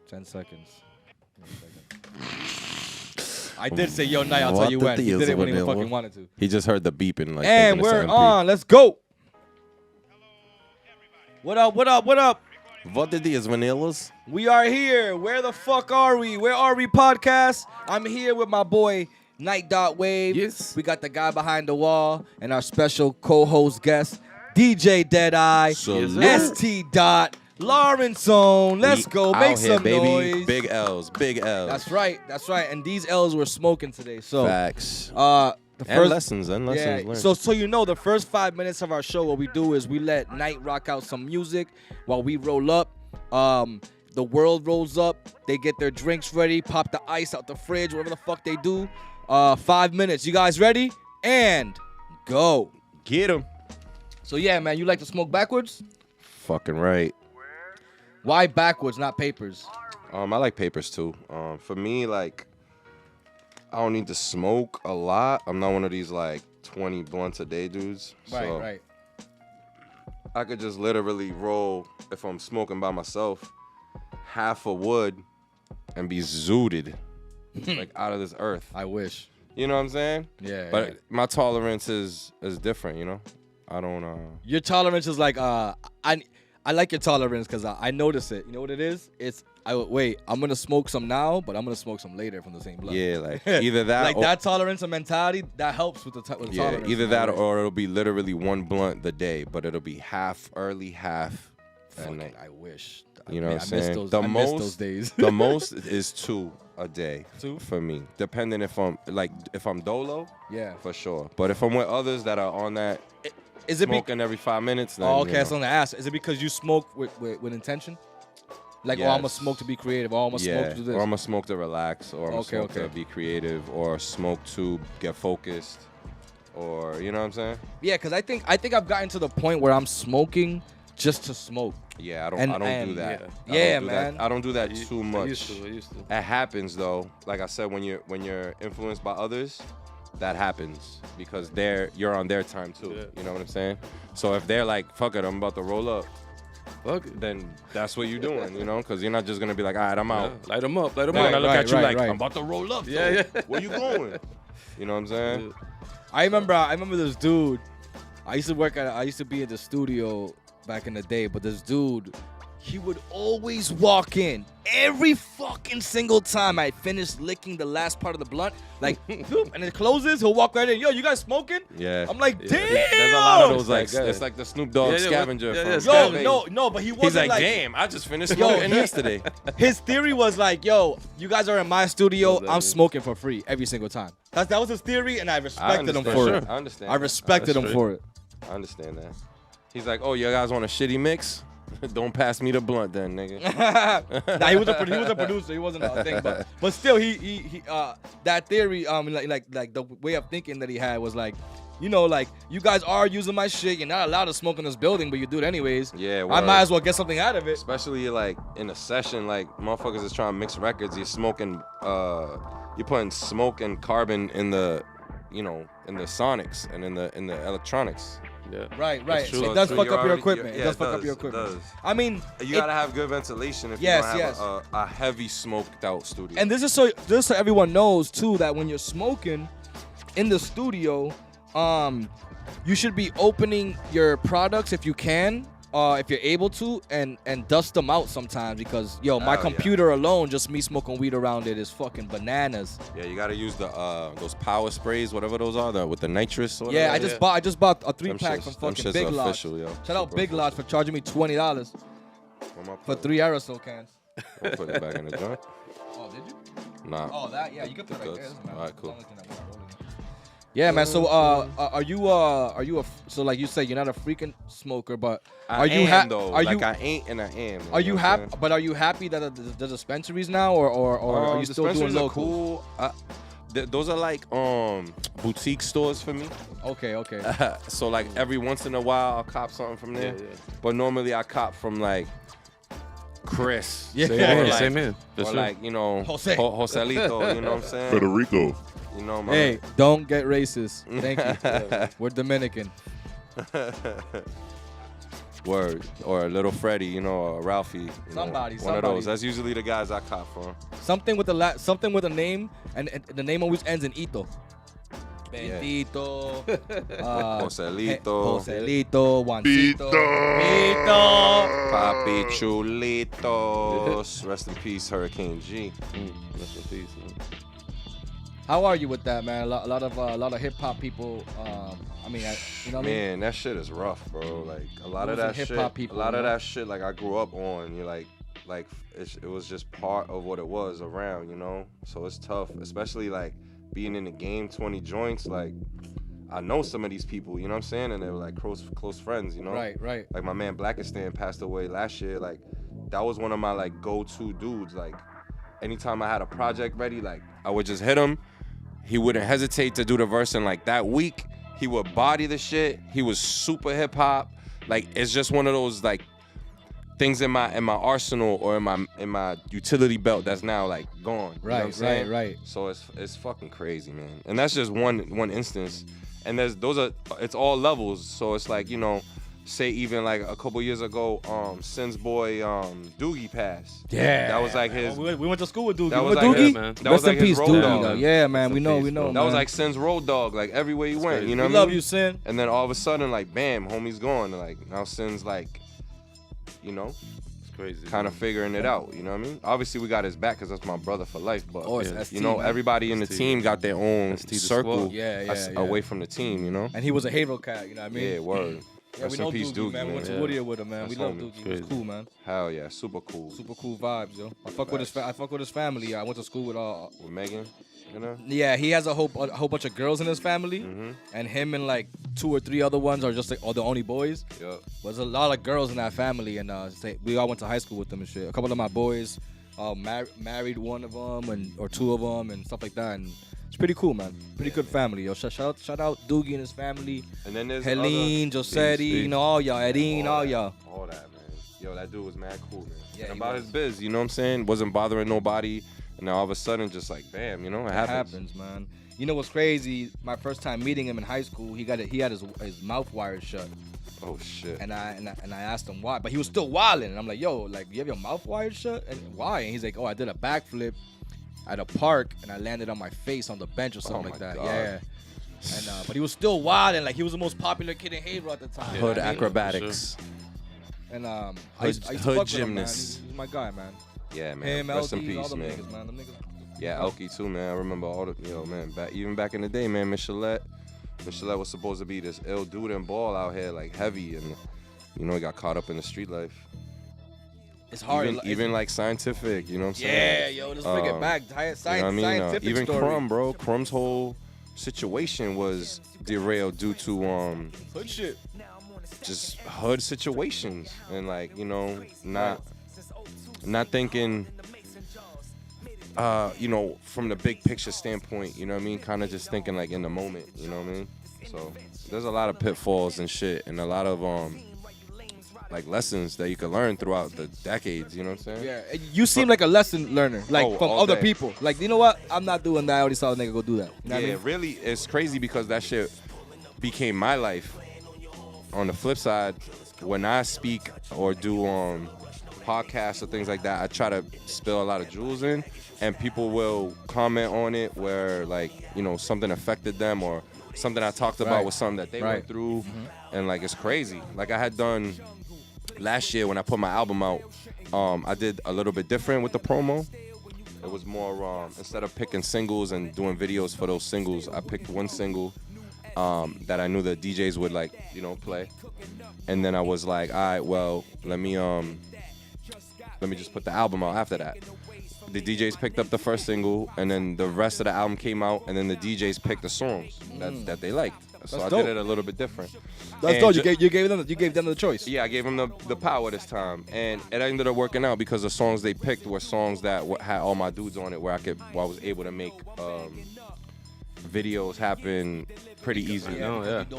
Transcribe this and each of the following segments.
10 seconds. I did say, yo, Night, I'll tell you when. He did it when he fucking wanted to. He just heard the beeping. Like, and we're on. Let's go. What up, what up, what up? What are these vanillas? We are here. Where the fuck are we? Where are we, podcast? I'm here with my boy, Night.Wave. Yes. We got the guy behind the wall and our special co-host guest, DJ Deadeye, ST. Lawrence Zone. Let's go. Make some noise. Big L's. Big L's. That's right. That's right. And these L's were smoking today. So facts. The first lessons learned. So you know, the first 5 minutes of our show, what we do is we let Night rock out some music while we roll up. The world rolls up. They get their drinks ready, pop the ice out the fridge, whatever the fuck they do. 5 minutes. You guys ready? And go. Get him. So yeah, man, you like to smoke backwards? Fucking right. Why backwards, not papers? I like papers too. For me, like, I don't need to smoke a lot. I'm not one of these like 20 blunts a day dudes. Right. I could just literally roll, if I'm smoking by myself, half a wood and be zooted like out of this earth. I wish. You know what I'm saying? Yeah. But my tolerance is different, you know? I don't Your tolerance is like I like your tolerance because I notice it. You know what it is? I'm gonna smoke some now, but I'm gonna smoke some later from the same blunt. Yeah, like either that like that tolerance and mentality that helps with the tolerance. Either that or it'll be literally one blunt the day, but it'll be half early, half at night. I wish. You know what I'm saying? I miss those days. The most is 2 a day. 2 for me, depending if I'm dolo. Yeah, for sure. But if I'm with others that are on that. Is it smoking every 5 minutes? Then, okay, that's on the ass. Is it because you smoke with intention? Like, yes. I'm gonna smoke to be creative, or I'm gonna smoke to do this. Or I'm gonna smoke to relax, or I'm gonna smoke to be creative, or smoke to get focused, or you know what I'm saying? Yeah, because I think I've gotten to the point where I'm smoking just to smoke. Yeah, I don't do that. Yeah, man. I don't do that too much. I used to. It happens though. Like I said, when you're influenced by others, that happens because you're on their time too. Yeah. You know what I'm saying? So if they're like, fuck it, I'm about to roll up, then that's what you're doing, you know? Because you're not just going to be like, all right, I'm out. Light them up. Then I look at you like, I'm about to roll up. Yeah. Where you going? You know what I'm saying? I remember this dude. I used to be in the studio back in the day, but this dude, he would always walk in every fucking single time I finished licking the last part of the blunt. Like, and it closes, he'll walk right in. Yo, you guys smoking? Yeah. I'm like, damn. There's a lot of those, like, it's like the Snoop Dogg scavenger. No, but he wasn't. He's like, damn, I just finished smoking yesterday. His theory was like, yo, you guys are in my studio, I'm smoking for free every single time. That was his theory, and I respected him for it. I understand. I respected him for it. I understand that. He's like, oh, you guys want a shitty mix? Don't pass me the blunt then, nigga. Nah, he was a producer. He wasn't a thing, but still, he that theory, like the way of thinking that he had was like, you know, like, you guys are using my shit. You're not allowed to smoke in this building, but you do it anyways. Yeah, I might as well get something out of it. Especially like in a session, like motherfuckers is trying to mix records. You're smoking, you're putting smoke and carbon in the, you know, in the sonics and in the electronics. Yeah. Right. It does fuck up your equipment. It does fuck up your equipment. I mean, you gotta have good ventilation if you want to have a heavy smoked out studio. And this is so everyone knows too that when you're smoking in the studio, you should be opening your products if you can. If you're able to, and dust them out sometimes because, my computer alone, just me smoking weed around it is fucking bananas. Yeah, you gotta use the those power sprays, whatever those are, with the nitrous. Or yeah, I just bought a 3-pack from fucking Big Lots. Shout out Big Lots for charging me $20 for 3 aerosol cans. I'll put it back in the joint. Oh, did you? Nah. Oh, that you can put it right there. All right, cool. Yeah, man. So, are you so like you say, you're not a freaking smoker, but are you happy? I ain't and I am. Are you happy? But are you happy that the dispensaries now, or are you still doing local? Cool. Those are like boutique stores for me. Okay. So like every once in a while I'll cop something from there. Yeah. But normally I cop from like Chris. Yeah, same here. Or like, you know, Joselito, you know what I'm saying? Federico. You know, hey, don't get racist. Thank you. We're Dominican. Word. Or Little Freddie, you know, or Ralphie. You Somebody, know, one of those. That's usually the guys I cop from. Something with a name, and the name always ends in ito. Bendito, Joselito, Juancito, Pito, Papi Chulitos. Rest in peace, Hurricane G. Rest in peace, man. How are you with that, man? A lot of hip hop people. I mean, you know what I mean? Man, that shit is rough, bro. Like a lot of that shit. People, a lot of that shit. Like I grew up on. You're like it was just part of what it was around, you know. So it's tough, especially like being in the game, 20 joints. Like I know some of these people, you know what I'm saying, and they were like close friends, you know. Right. Like my man Blackistan passed away last year. Like that was one of my like go-to dudes. Like anytime I had a project ready, like I would just hit him. He wouldn't hesitate to do the verse, and like that week, he would body the shit. He was super hip hop. Like it's just one of those like things in my arsenal or in my utility belt that's now like gone. You know what I'm saying? Right. So it's fucking crazy, man. And that's just one instance. And it's all levels. So it's like, you know, say even like a couple years ago, Sin's boy Doogie passed. Yeah. That was like his. We went to school with Doogie. That was with like Doogie? his, man. That was Rest like in peace, his road Doogie. dog. Though. Yeah, man. Rest We in know. peace, That That was like Sin's road dog. Like everywhere you went, you know what I mean? We love you, Sin. And then all of a sudden, like bam, homie's gone. Like now Sin's like, you know. Crazy. Kind of figuring it out, you know what I mean? Obviously, we got his back because that's my brother for life. But you know, everybody in the team got their own circle away from the team, you know. And he was a Halo cat, you know what I mean? Yeah, word. Yeah, we know Doogie, man. We went to Woodie with him, man. We love Doogie. He was cool, man. Hell yeah, super cool. Super cool vibes, yo. I fuck with his family. I went to school with Megan. You know? Yeah, he has a whole bunch of girls in his family, and him and like 2 or 3 other ones are just like the only boys. Yep. There's a lot of girls in that family, and we all went to high school with them and shit. A couple of my boys married one of them or 2 of them and stuff like that, and it's pretty cool, man. Pretty good family, yo. Shout out Doogie and his family. And then there's Helene, Josetti, you know, all y'all, Edine, all y'all. All that, man. Yo, that dude was mad cool, man. Yeah, and about his biz, you know what I'm saying? Wasn't bothering nobody. And now all of a sudden, just like, bam, you know, it happens, man. You know what's crazy? My first time meeting him in high school, he had his mouth wired shut. Oh shit. And I asked him why, but he was still wilding. And I'm like, yo, like, you have your mouth wired shut? And why? And he's like, oh, I did a backflip at a park and I landed on my face on the bench or something like that. God. Yeah. And but he was still wilding. Like he was the most popular kid in Haverhill at the time. Hood acrobatics. And I used to hood fuck gymnast. With him, man. He's my guy, man. Yeah, man. Him, Rest in LD, peace, all them man. niggas, man. Them niggas. Yeah, Elkie too, man. I remember all the, man, even back in the day, man, Michelette was supposed to be this ill dude and ball out here, like heavy, and he got caught up in the street life. It's hard. Even like scientific, you know what I'm saying? Yeah, yo, let's bring it back. Scientific even story. Crumb, bro. Crumb's whole situation was derailed due to hood shit. Just hood situations, and like not thinking. From the big picture standpoint, you know what I mean? Kind of just thinking like in the moment, you know what I mean? So there's a lot of pitfalls and shit, and a lot of like lessons that you can learn throughout the decades, you know what I'm saying? Yeah, you seem like a lesson learner, like from other people. Like, you know what? I'm not doing that. I already saw a nigga go do that. You know what I mean? Really, it's crazy because that shit became my life. On the flip side, when I speak or do podcasts or things like that, I try to spill a lot of jewels in, and people will comment on it where like something affected them or something I talked about was something that they went through, and like it's crazy. Like I had done last year when I put my album out, I did a little bit different with the promo. It was more instead of picking singles and doing videos for those singles, I picked one single that I knew the DJs would like play, and then I was like, all right, well, let me just put the album out after that. The DJs picked up the first single, and then the rest of the album came out, and then the DJs picked the songs that they liked. So I did it a little bit different. That's dope. You gave them the choice. Yeah, I gave them the power this time, and it ended up working out because the songs they picked were songs that had all my dudes on it, where I was able to make videos happen pretty easily.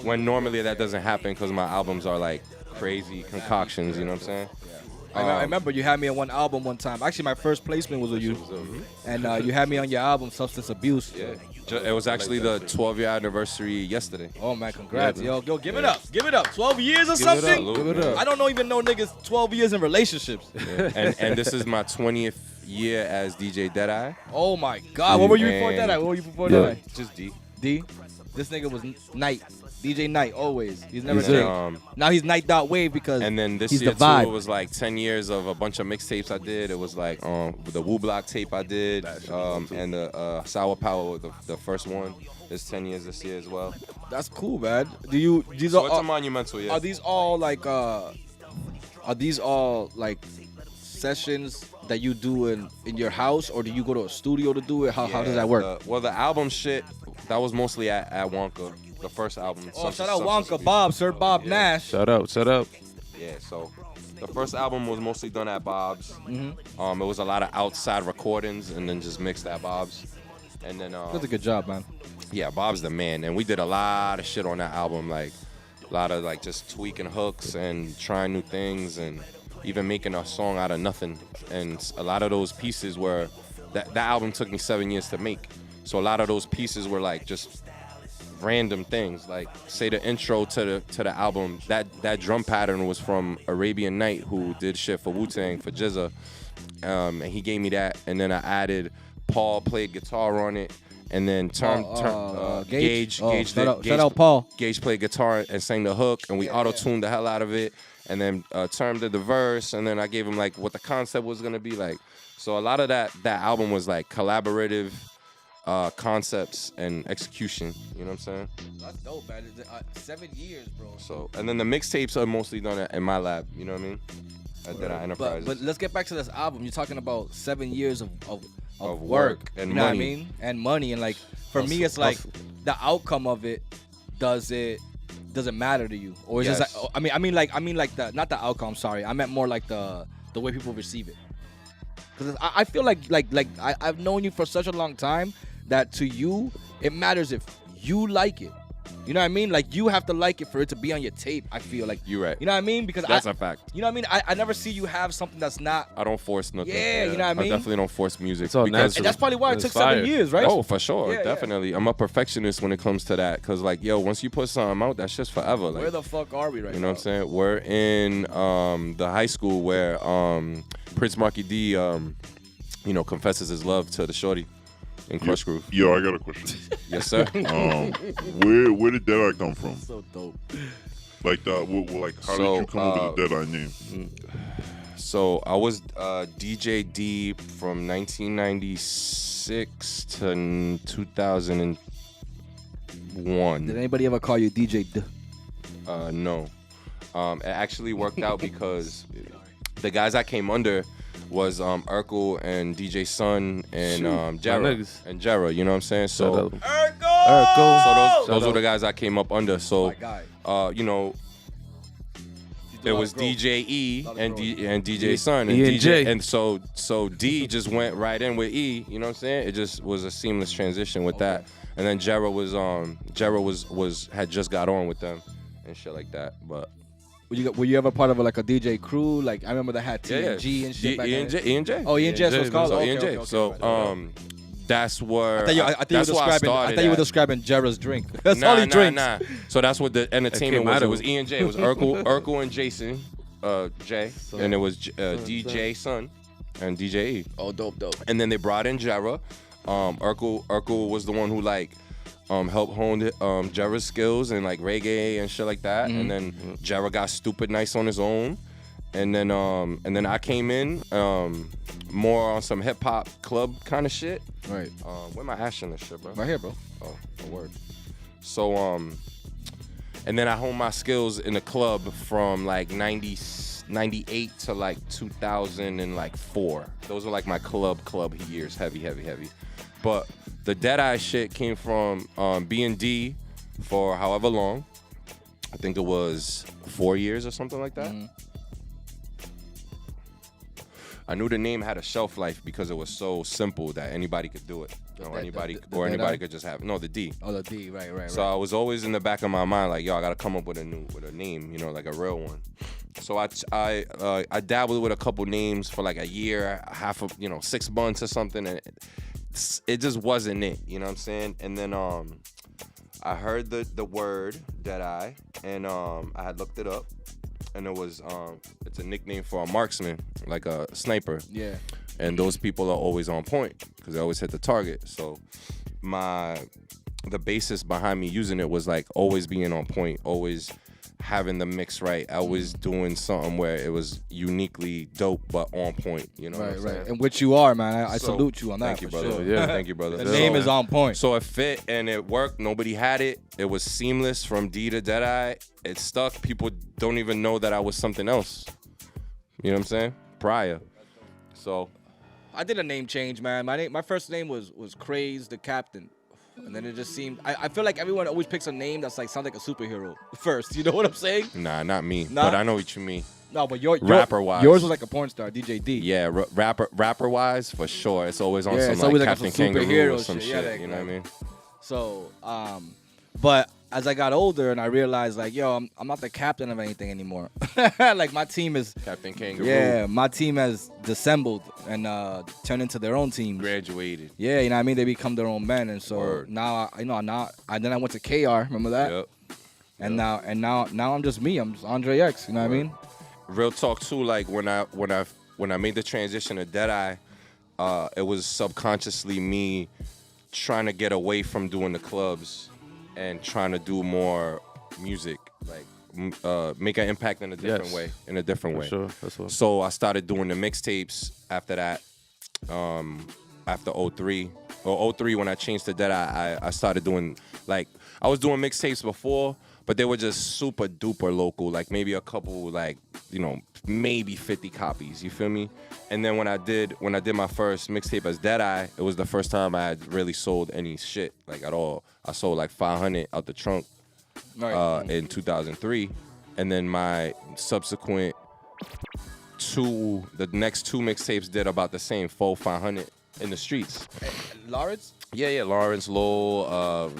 When normally that doesn't happen because my albums are like crazy concoctions. You know what I'm saying? I remember you had me on one album one time. Actually, my first placement was with you, and you had me on your album, Substance Abuse. Yeah, it was actually the 12-year anniversary yesterday. Oh man, congrats, yo, give it up, give it up. 12 years or something. Give it up. I don't even know niggas 12 years in relationships. Yeah. and this is my 20th year as DJ Deadeye. Oh my God, what were you before Deadeye? What were you before Deadeye? Just D. D. This nigga was Night. DJ Night, always. He's never He's changed. Now he's Night.Wave because and then this he's year the vibe. too, it was like 10 years of a bunch of mixtapes I did. It was like the Wu Block tape I did, and the Sour Power, the first one. It's 10 years this year as well. That's cool, man. These So are it's a monumental, yeah. Are these all like sessions that you do in your house, or do you go to a studio to do it? How does that work? The album shit, that was mostly at Wonka, the first album. Oh, shout out Wonka, Bob, Sir Bob Nash. Shout out. Yeah, so the first album was mostly done at Bob's. Mm-hmm. It was a lot of outside recordings and then just mixed at Bob's. And then That's a good job, man. yeah, Bob's the man. And we did a lot of shit on that album, like a lot of like just tweaking hooks and trying new things and even making a song out of nothing. And a lot of those pieces were that album took me 7 years to make. So a lot of those pieces were like just random things. Like say the intro to the album, that drum pattern was from Arabian Night, who did shit for Wu-Tang for Jizza. And he gave me that, and then I added Paul played guitar on it, and then Gage. Shout out Paul. Gage played guitar and sang the hook, and we auto-tuned the hell out of it. And then Term did the verse, and then I gave him like what the concept was gonna be like. So a lot of that album was like collaborative concepts and execution. You know what I'm saying? That's dope, man. 7 years, bro. So and then the mixtapes are mostly done in my lab. You know what I mean? At Deadeye Enterprises. But let's get back to this album. You're talking about 7 years of work and you know money. What I mean? And money. And like for me, it's like the outcome of it. Does it matter to you, or is Yes. it just like, I mean like the not the outcome. Sorry, I meant more like the way people receive it. Because I feel like I've known you for such a long time that to you it matters if you like it. You know what I mean? Like you have to like it for it to be on your tape. I feel like You're right. You know what I mean? Because That's a fact. You know what I mean? I never see you have something that's not. I don't force nothing. Yeah, you know what I mean? I definitely don't force music. It's all natural. And that's probably why it It's took fire. 7 years, right? Oh, for sure, Yeah, definitely. I'm a perfectionist when it comes to that, cause like, yo, once you put something out, that's just forever. Like, Where the fuck are we right now? you know what I'm saying? We're in the high school where Prince Marky D, confesses his love to the shorty in Crush Groove. Yo, I got a question. Yes, sir. Where did Deadeye come from? So dope. Like how did you come up with the Deadeye name? So I was DJ D from 1996 to 2001. Did anybody ever call you DJ D? No. It actually worked out because the guys I came under was Urkel and DJ Sun and Jarrah. And Jarrah, you know what I'm saying? So Urkel! those were the guys I came up under. So My guy. it was DJ E and DJ Sun and E and DJ J. and so D just went right in with E, you know what I'm saying? It just was a seamless transition with that. And then Jarrah had just got on with them and shit like that. But Were you ever part of like a DJ crew? Like I remember that had TNG and shit. E and J. Oh, E and J. So it's called So okay, E and J. okay, So right. that's where I that's why I thought started. you were at. describing Jarrah's drink. That's all he drinks. Nah. So that's what the entertainment came was. out It of was E and J. It was Urkel and Jason, Jay, and it was DJ Sun and DJ E. Oh, dope. And then they brought in Jarrah. Urkel was the one who like helped hone Jarrah's skills and like reggae and shit like that. And then Jarrah got stupid nice on his own. And then I came in more on some hip hop club kind of shit. Right. Where my ash in this shit, bro? Right here, bro. Oh, a word. So and then I honed my skills in the club from like 98 to like 2004. Those were like my club years, heavy. But the Deadeye shit came from B&D for however long. I think it was 4 years or something like that. I knew the name had a shelf life because it was so simple that anybody could do it. Anybody could just have it. No, the D. Oh, the D. Right. So I was always in the back of my mind like, yo, I gotta come up with a name, like a real one. So I dabbled with a couple names for like a year, 6 months or something, and it just wasn't it. You know what I'm saying? And then I heard the word Deadeye, and I had looked it up, and it was it's a nickname for a marksman, like a sniper. Yeah. And those people are always on point because they always hit the target. So the basis behind me using it was like always being on point, always having the mix right, always doing something where it was uniquely dope but on point. You know what I'm saying? And which you are, man. I salute you on that. Thank you, brother. Sure. Yeah, thank you, brother. The name is on point. So it fit and it worked. Nobody had it. It was seamless from D to Deadeye. It stuck. People don't even know that I was something else. You know what I'm saying? Prior. So I did a name change, man. My first name was Craze the Captain. And then it just seemed, I feel like everyone always picks a name that's like sounds like a superhero first. You know what I'm saying? Nah, not me. Nah. But I know what you mean. No, but rapper-wise. yours was like a porn star, DJD. Yeah, rapper-wise, for sure. It's always on it's some always like like Captain some Kangaroo superhero or some shit. Yeah, You know what I mean? So, but as I got older and I realized like, yo, I'm not the captain of anything anymore. Like my team is Captain Kangaroo. Yeah, my team has dissembled and turned into their own team. Graduated. Yeah, you know what I mean? They become their own men, and so Word. now then I went to KR. Remember that? Yep. And now I'm just me. I'm just Andre X. You know what I mean? Real talk too. Like when I made the transition to Deadeye, it was subconsciously me trying to get away from doing the clubs and trying to do more music, like make an impact in a different way. For sure. That's what. So I started doing the mixtapes after that. After 03 or 03 when I changed to Deadeye, I started doing like I was doing mixtapes before, but they were just super duper local, like maybe a couple, like, you know, maybe 50 copies. You feel me? And then when I did my first mixtape as Deadeye, it was the first time I had really sold any shit like at all. I sold like 500 out the trunk in 2003, and then my subsequent the next two mixtapes did about the same, 500 in the streets. Lawrence? Yeah, Lawrence, Lowell,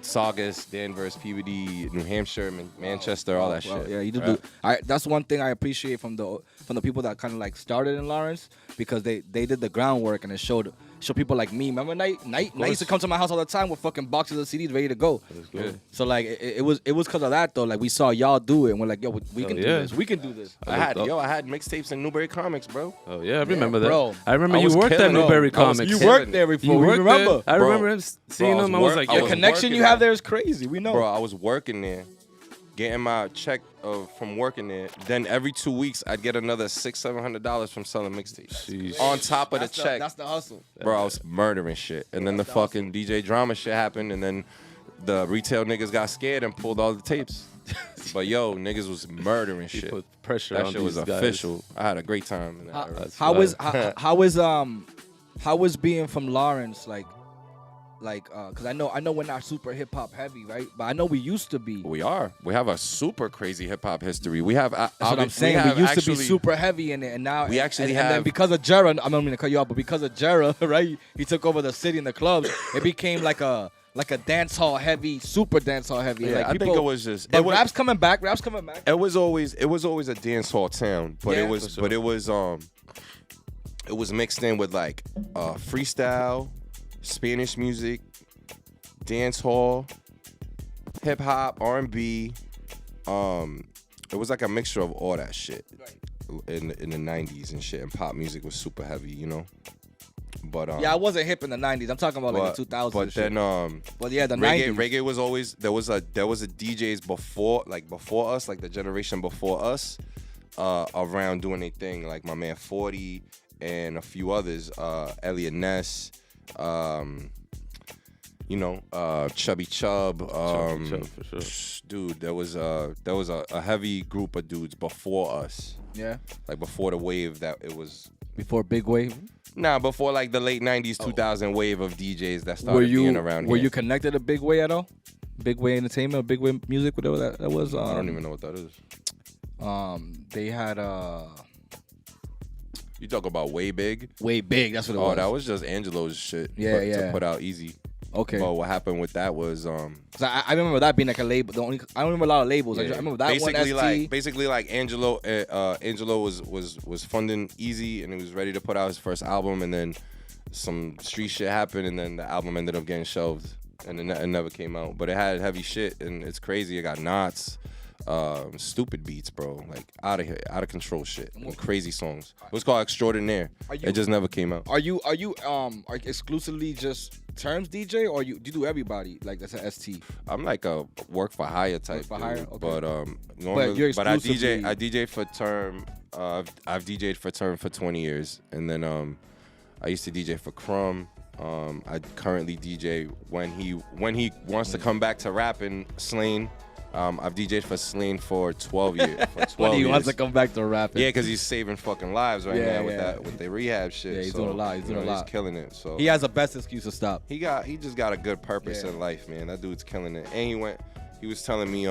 Saugus, Danvers, Peabody, New Hampshire, Manchester, all that shit. Yeah, you do. That's one thing I appreciate from the people that kind of like started in Lawrence, because they did the groundwork and it showed people like me. Remember Night used to come to my house all the time with fucking boxes of CDs ready to go. That's good. So like it was because of that though. Like we saw y'all do it and we're like, yo, we can do this. We can do this. I had mixtapes in Newberry Comics, bro. Oh yeah, I remember that. Bro. I remember I you was worked at killing, Newberry bro. Comics. You worked there before. You We worked remember. there? I Bro. remember him seeing him. I was like, I The was connection working you have there. there is crazy. We know. Bro, I was working there, getting my check from working there. Then every 2 weeks, I'd get another $600-700 from selling mixtapes. Sheesh. On top of the check. That's the hustle. Bro, I was murdering shit. And then the fucking DJ drama shit happened, and then the retail niggas got scared and pulled all the tapes. But yo, niggas was murdering He shit. put pressure That on shit was these guys. official. I had a great time in that era. How was being from Lawrence like because I know we're not super hip hop heavy, right? But I know we used to be. We are. We have a super crazy hip hop history. We have. That's what I'm saying. We used to be super heavy in it, and now We actually and then have- because of Jera. I don't mean to cut you off, but because of Jera, right? He took over the city and the clubs. It became like a dance hall heavy, super dance hall heavy. Yeah, like I think it was just. But It was, rap's coming back. Rap's coming back. it was always a dance hall town, but Yeah, it was for sure. it was mixed in with like freestyle, Spanish music, dance hall, hip hop, R&B. It was like a mixture of all that shit in the 90s and shit. And pop music was super heavy, you know. But Yeah, I wasn't hip in the 90s. I'm talking about like the 2000s. But and shit. then But yeah, the reggae 90s. reggae was always there was a DJs before us, like the generation before us, around doing their thing, like my man 40 and a few others, Elliot Ness, Chubby Chub, Chubby Chub, for sure. dude, there was a heavy group of dudes before us, Yeah. like before the wave that it was. Before Big Wave. Nah, before like the late 90s, 2000 wave of DJs that started being around Were here. you connected to Big Way at all? Big Way Entertainment or Big Way Music, whatever that was. I don't even know what that is. They had You talk about Way Big? Way Big. That's what it Oh, was. that was just Angelo's shit. Yeah, To yeah. put out easy. Okay. But what happened with that was 'Cause I remember that being like a label. I don't remember a lot of labels. I remember that basically one. ST. Basically like Angelo was funding Easy, and he was ready to put out his first album, and then some street shit happened, and then the album ended up getting shelved, and it never came out. But it had heavy shit, and it's crazy. It got knots, stupid beats, bro, like out of control shit, and crazy songs. It was called Extraordinaire. It just never came out. Are you exclusively just Terms DJ, or do you do everybody like that's an ST? I'm like a work for hire type, for hire? dude. Okay. But But I exclusively- DJ for Term. I've DJed for Term for 20 years, and then I used to DJ for Crumb. I currently DJ when he wants to come back to rapping, Slane. I've DJed for Slane for 12 years. When he wants to come back to rapping. Yeah, because he's saving fucking lives right now with the rehab shit. Yeah, he's so, doing a lot. He's doing a lot. He's killing it. So He has the best excuse to stop. he just got a good purpose in life, man. That dude's killing it. And he was telling me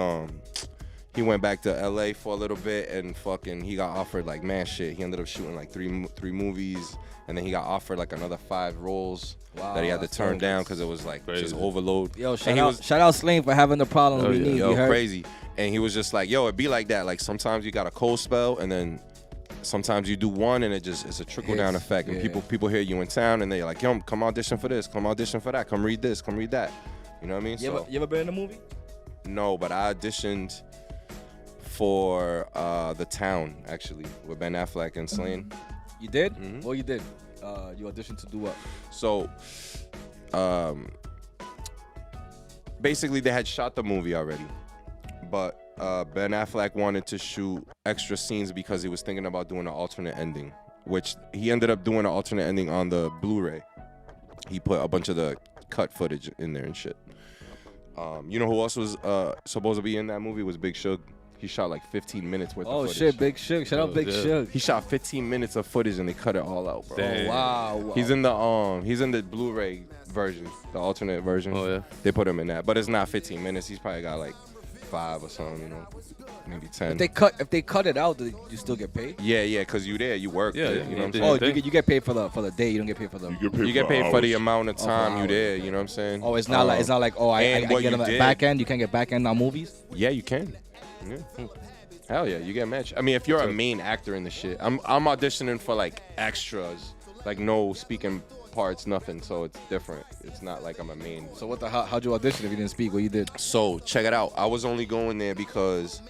he went back to LA for a little bit, and fucking he got offered like mad shit. He ended up shooting like three movies, and then he got offered like another 5 roles that he had to turn down because it was like just overload. Yo, shout out Slane for having the problems we need. Yo, you heard? crazy. And he was just like, yo, it be like that. Like sometimes you got a cold spell, and then sometimes you do one, and it's a trickle down effect. And people hear you in town, and they're like, yo, come audition for this, come audition for that, come read this, come read that. You know what I mean? You ever been in a movie? No, but I auditioned for The Town, actually, with Ben Affleck and Slane. You did? Mhm. Well, you did. You auditioned to do what? So, basically, they had shot the movie already, but Ben Affleck wanted to shoot extra scenes because he was thinking about doing an alternate ending, which he ended up doing an alternate ending on the Blu-ray. He put a bunch of the cut footage in there and shit. You know who else was supposed to be in that movie? Was Big Shug. He shot like 15 minutes worth of footage. Oh shit, Big Shug. Shout out Big Shug. He shot 15 minutes of footage and they cut it all out, bro. Damn. Oh wow. He's in the Blu-ray version, the alternate version. Oh yeah. They put him in that, but it's not 15 minutes. He's probably got like 5 or something, you know, maybe 10. If they cut it out, do you still get paid? Yeah, cause you there, you work. Yeah, there, yeah, you know what I'm yeah. saying? Oh, you get paid for the day. You don't get paid for the. You get paid for the hours. amount of time you hours. there. You know what I'm saying? Oh, it's not like I and what get you them at did- back end. You can't get back end on movies. Yeah, you can. Yeah. Hell yeah, you get matched. I mean, if you're a main actor in the shit, I'm auditioning for like extras, like no speaking parts, nothing. So it's different. It's not like I'm a main. So how'd you audition if you didn't speak? What you did? So check it out. I was only going there because,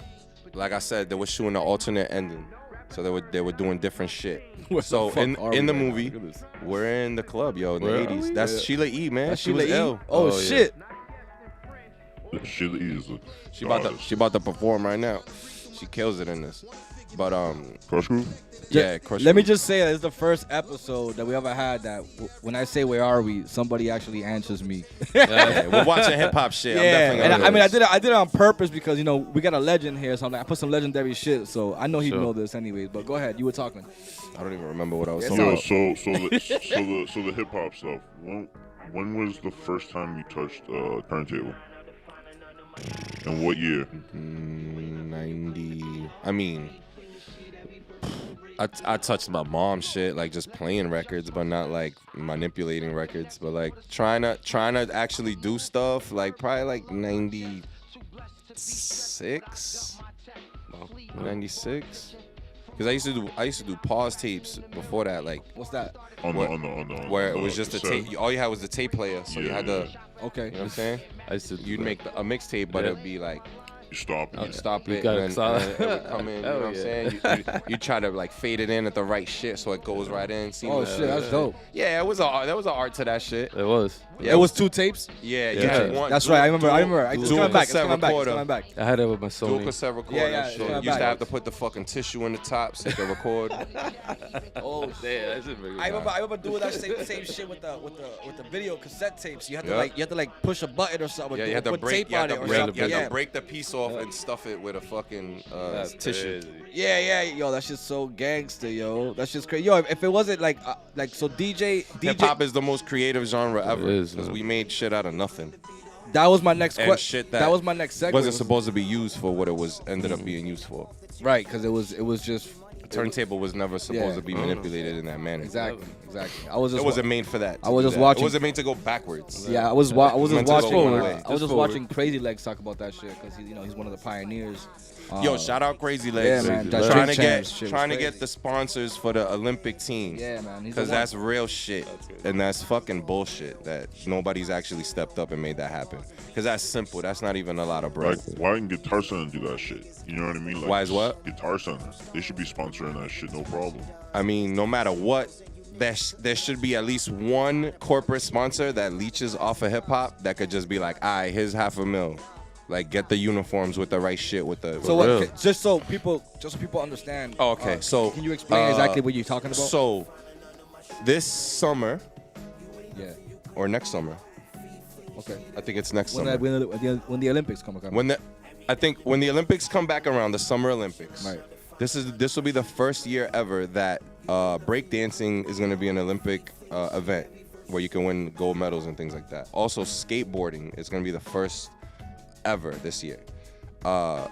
like I said, they were shooting an alternate ending. So they were doing different shit. Where So the fuck in are we the right now? movie, Look at this. we're in the club, yo, in Where the are 80s. we? That's Yeah. Sheila E, man. That's She was Sheila E? ill. Oh, yeah. shit. Sheila E is a She about to perform right now. She kills it in this. But Crush Groove? yeah, Crush Let me Groove. just say that it's the first episode that we ever had that when I say where are we, somebody actually answers me. Yeah, we're watching hip hop shit. I'm Yeah, definitely and gonna I do mean I this. did it on purpose because we got a legend here, so I'm like, I put some legendary shit, so I know he'd Sure. know this anyways. But go ahead, you were talking. I don't even remember what I was Yes, talking sir. about. So the hip hop stuff. When was the first time you touched turntable? And what year? 90. I mean, I touched my mom's shit, like just playing records, but not like manipulating records, but like trying to actually do stuff, like probably like 96, 96. Because I used to do pause tapes before that, like What's that? On Where- the where it was just a cassette. tape. All you had was the tape player, so you Yeah, had to, Okay. you know what I'm saying? I used to. You'd make a mixtape, but Yeah. it'd be like You stop it. you'd stop You it, gotta and stop. then it would come in. You know Hell what I'm yeah. saying? You try to like fade it in at the right shit, so it goes right in. Oh shit, that's dope. Yeah, there was an art to that shit. It was. Yeah, It was 2 tapes. Yeah, you Yeah. had one. That's right. I remember. It's dual coming back. It's cassette coming back. It's recorder. coming back. I had it with my Dual Sony. cassette recorder. Yeah, so yeah, you used back. to have to put the fucking tissue in the top so you could record. Oh Yeah, that's it. I remember doing that same shit with the video cassette tapes. You had to Yeah. you had to push a button or something. Yeah, or you had to put break. tape You had on to it or break. something. You had Yeah. to break the piece off and stuff it with a fucking tissue. Yeah, yo, that shit's so gangster, yo. That's just crazy. Yo, if it wasn't like so Hip hop is the most creative genre ever. It is, Because man. we made shit out of nothing. that was my next And question. shit That that was my next segue. Wasn't supposed to be used for what it was ended up being used for. Right, because it was just turntable was never supposed to be manipulated in that manner. Exactly. I was just. It wasn't made for that. I was just watching. It wasn't made to go backwards. Yeah, I was just watching. I was just forward. watching Crazy Legs talk about that shit because he's one of the pioneers. Yo, shout out Crazy Legs. Yeah, man. Trying to get the sponsors for the Olympic teams. Yeah, man. Because that's real shit. And that's fucking bullshit that nobody's actually stepped up and made that happen. Because that's simple. That's not even a lot of bread. Like, why didn't Guitar Center do that shit? You know what I mean? Like, Why is what? Guitar Center. They should be sponsoring that shit, no problem. I mean, no matter what, there should be at least one corporate sponsor that leeches off of hip hop that could just be like, all right, here's $500,000. Like, get the uniforms with the right shit with the. So what, just so people understand. Oh, okay. So can you explain exactly what you're talking about? So this summer, or next summer. Okay. I think it's next summer. When the Olympics come around. I think when the Olympics come back around, the Summer Olympics. Right. This will be the first year ever that breakdancing is going to be an Olympic event where you can win gold medals and things like that. Also, skateboarding is going to be the first ever this year. To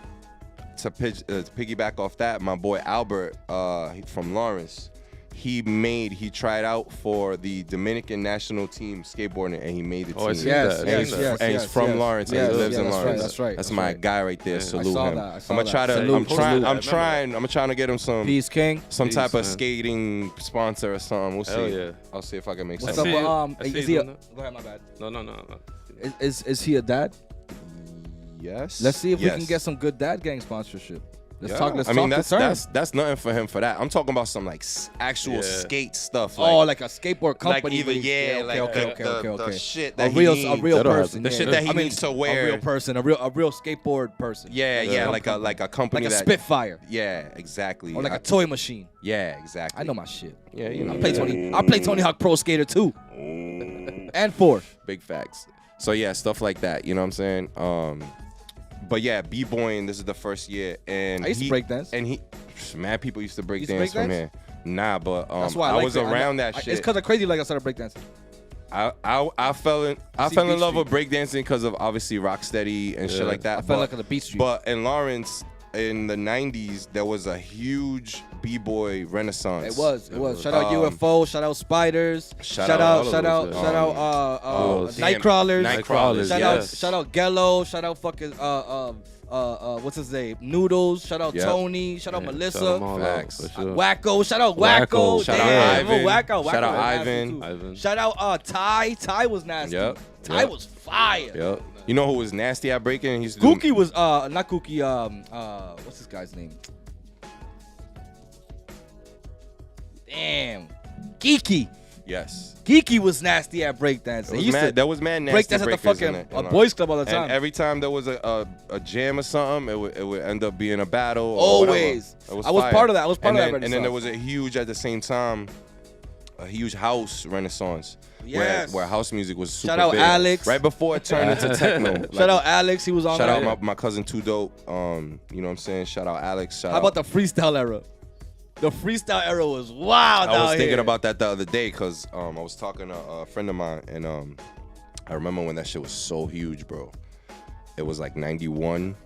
piggyback off that, my boy Albert from Lawrence, he tried out for the Dominican national team skateboarding, and he made the team. I see that. And he's from Lawrence, and he lives in Lawrence. That's right. That's my guy right there. Salute him. I saw that. I'm trying to get him some Peace King. some type of skating sponsor or something. We'll see. Yeah. I'll see if I can make What's something. up with is he? Go ahead, my bad. No. Is he a dad? Yes. Let's see if we can get some good dad gang sponsorship. Let's talk. I mean, that's nothing for him for that. I'm talking about some like actual skate stuff. Like a skateboard company. Like either the shit that a real person. The shit that he needs to wear. A real person. A real skateboard person. Yeah. Like a company like a that Spitfire. Yeah, exactly. Or like a toy machine. Yeah, exactly. I know my shit. Yeah, you know. I play Tony Hawk Pro Skater 2. And 4. Big facts. So yeah, stuff like that. You know what I'm saying? But yeah, b-boying, this is the first year, and I used to break dance. And mad people used to break dance from here. Nah, but that's why I was around that shit. It's because of Crazy Like I started breakdancing. I fell in love with breakdancing because of obviously Rocksteady and shit like that. I fell like on the Beat Street. But in Lawrence, in the 90s, there was a huge b-boy renaissance. It was. Shout out UFO. Shout out Spiders. Shout out Nightcrawlers. Shout out Gello. Shout out fucking what's his name? Noodles. Shout out Tony. Shout out Melissa. Facts. Wacko. Shout out Wacko. Shout out Ivan. Wacko. Shout out Ivan. Shout out Ty. Ty was nasty. Ty was fire. Yep. You know who was nasty at breaking? He used to Gookie was not Gookie. What's this guy's name? Damn, Geeky. Yes. Geeky was nasty at breakdancing. There was mad nasty breakdance at the fucking boys club all the time. And every time there was a jam or something, it would end up being a battle. Always. I was part of that. And then there was a huge house renaissance. Yes. Where house music was super Shout out big. Alex. Right before it turned into techno. Shout out Alex. He was on Shout there. out my cousin Too Dope. You know what I'm saying? Shout out Alex. How about the freestyle era? The freestyle era was wild. I was thinking about that the other day because I was talking to a friend of mine, and I remember when that shit was so huge, bro. It was like 91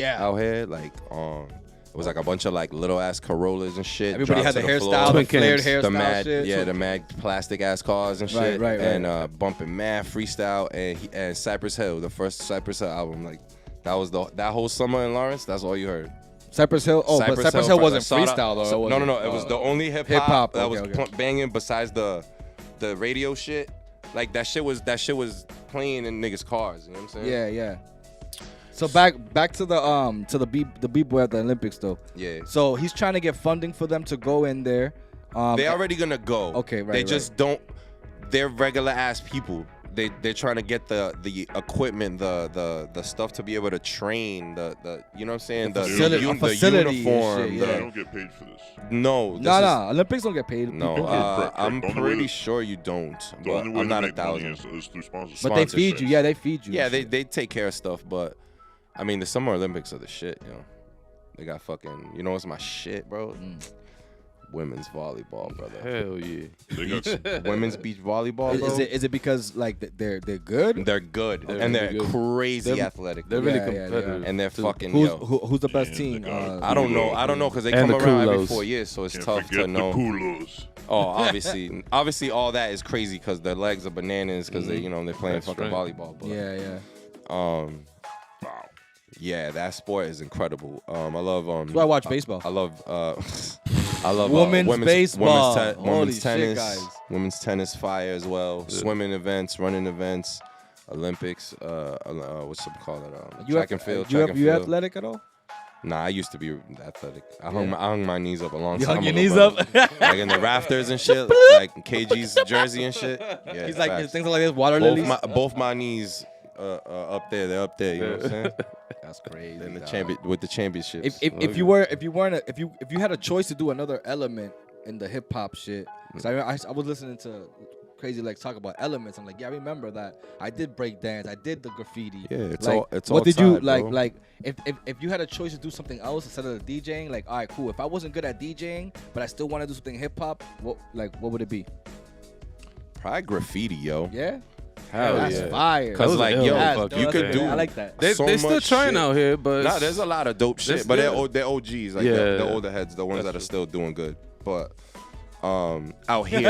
out here. Like, it was like a bunch of like little ass Corollas and shit. Everybody had the hairstyle, the flared hairstyle shit. The mad plastic ass cars and shit. Right. And bumping mad freestyle and Cypress Hill, the first Cypress Hill album. Like that was that whole summer in Lawrence. That's all you heard. Cypress Hill. Oh, but Cypress Hill wasn't freestyle though. No. It was the only hip hop that was banging besides the radio shit. Like that shit was playing in niggas' cars. You know what I'm saying? Yeah. So back to the b-boy at the Olympics though. Yeah. So he's trying to get funding for them to go in there. They're already gonna go. Okay, right. They just don't. They're regular ass people. They're trying to get the equipment, the stuff to be able to train, the you know what I'm saying, the uniform. Shit, They don't get paid for this. No. Olympics don't get paid. No, I'm pretty sure you don't. But I'm not 1,000. Is through sponsors. But they feed you. Yeah, they feed you. Yeah, they take care of stuff. But I mean, the Summer Olympics are the shit. You know, they got fucking. You know what's my shit, bro? women's volleyball, brother. Hell yeah. They got Women's beach volleyball, bro. Is it because like they're good? They're good They're and really they're good. crazy They're- athletic. They're bro. really Yeah, yeah, competitive. and they're too. fucking Who's the best Yeah, team? they got- I don't know because they And come the around every Kulos. 4 years, so it's Can't tough forget to know. the Pulos. Oh, obviously, all that is crazy because their legs are bananas because they, they're playing That's fucking right. volleyball. But, yeah. yeah, that sport is incredible. I love. That's why I watch baseball. I love. I love Women's baseball. Women's, Holy women's shit, tennis, guys. women's tennis, fire as well. Swimming events, running events, Olympics. What's it called? Track and field. Track and You field. athletic at all? Nah, I used to be athletic. I hung my knees up a long You time hung your ago, knees brother. up? Like in the rafters and shit, like KG's jersey and shit. Yeah, He's like facts. things like this. Water lilies. both my knees up there. They're up there. You know what I'm saying? That's crazy. In the dog. with the championships. If you had a choice to do another element in the hip hop shit, because I was listening to Crazy Legs talk about elements. I'm like, yeah, I remember that. I did break dance. I did the graffiti. Yeah, it's like, all. It's what all did you tied, like? bro. Like if you had a choice to do something else instead of the DJing, like, all right, cool. If I wasn't good at DJing, but I still want to do something hip hop, what would it be? Probably graffiti, yo. Yeah. Hell That's yeah. fire. Cause That was like, ill. yo, That's you dope. could do. I like that. They so still much trying shit. out here, but Nah, there's a lot of dope shit, That's but good. they're OGs, like Yeah. the older heads, the ones That's that are true. still doing good. But out here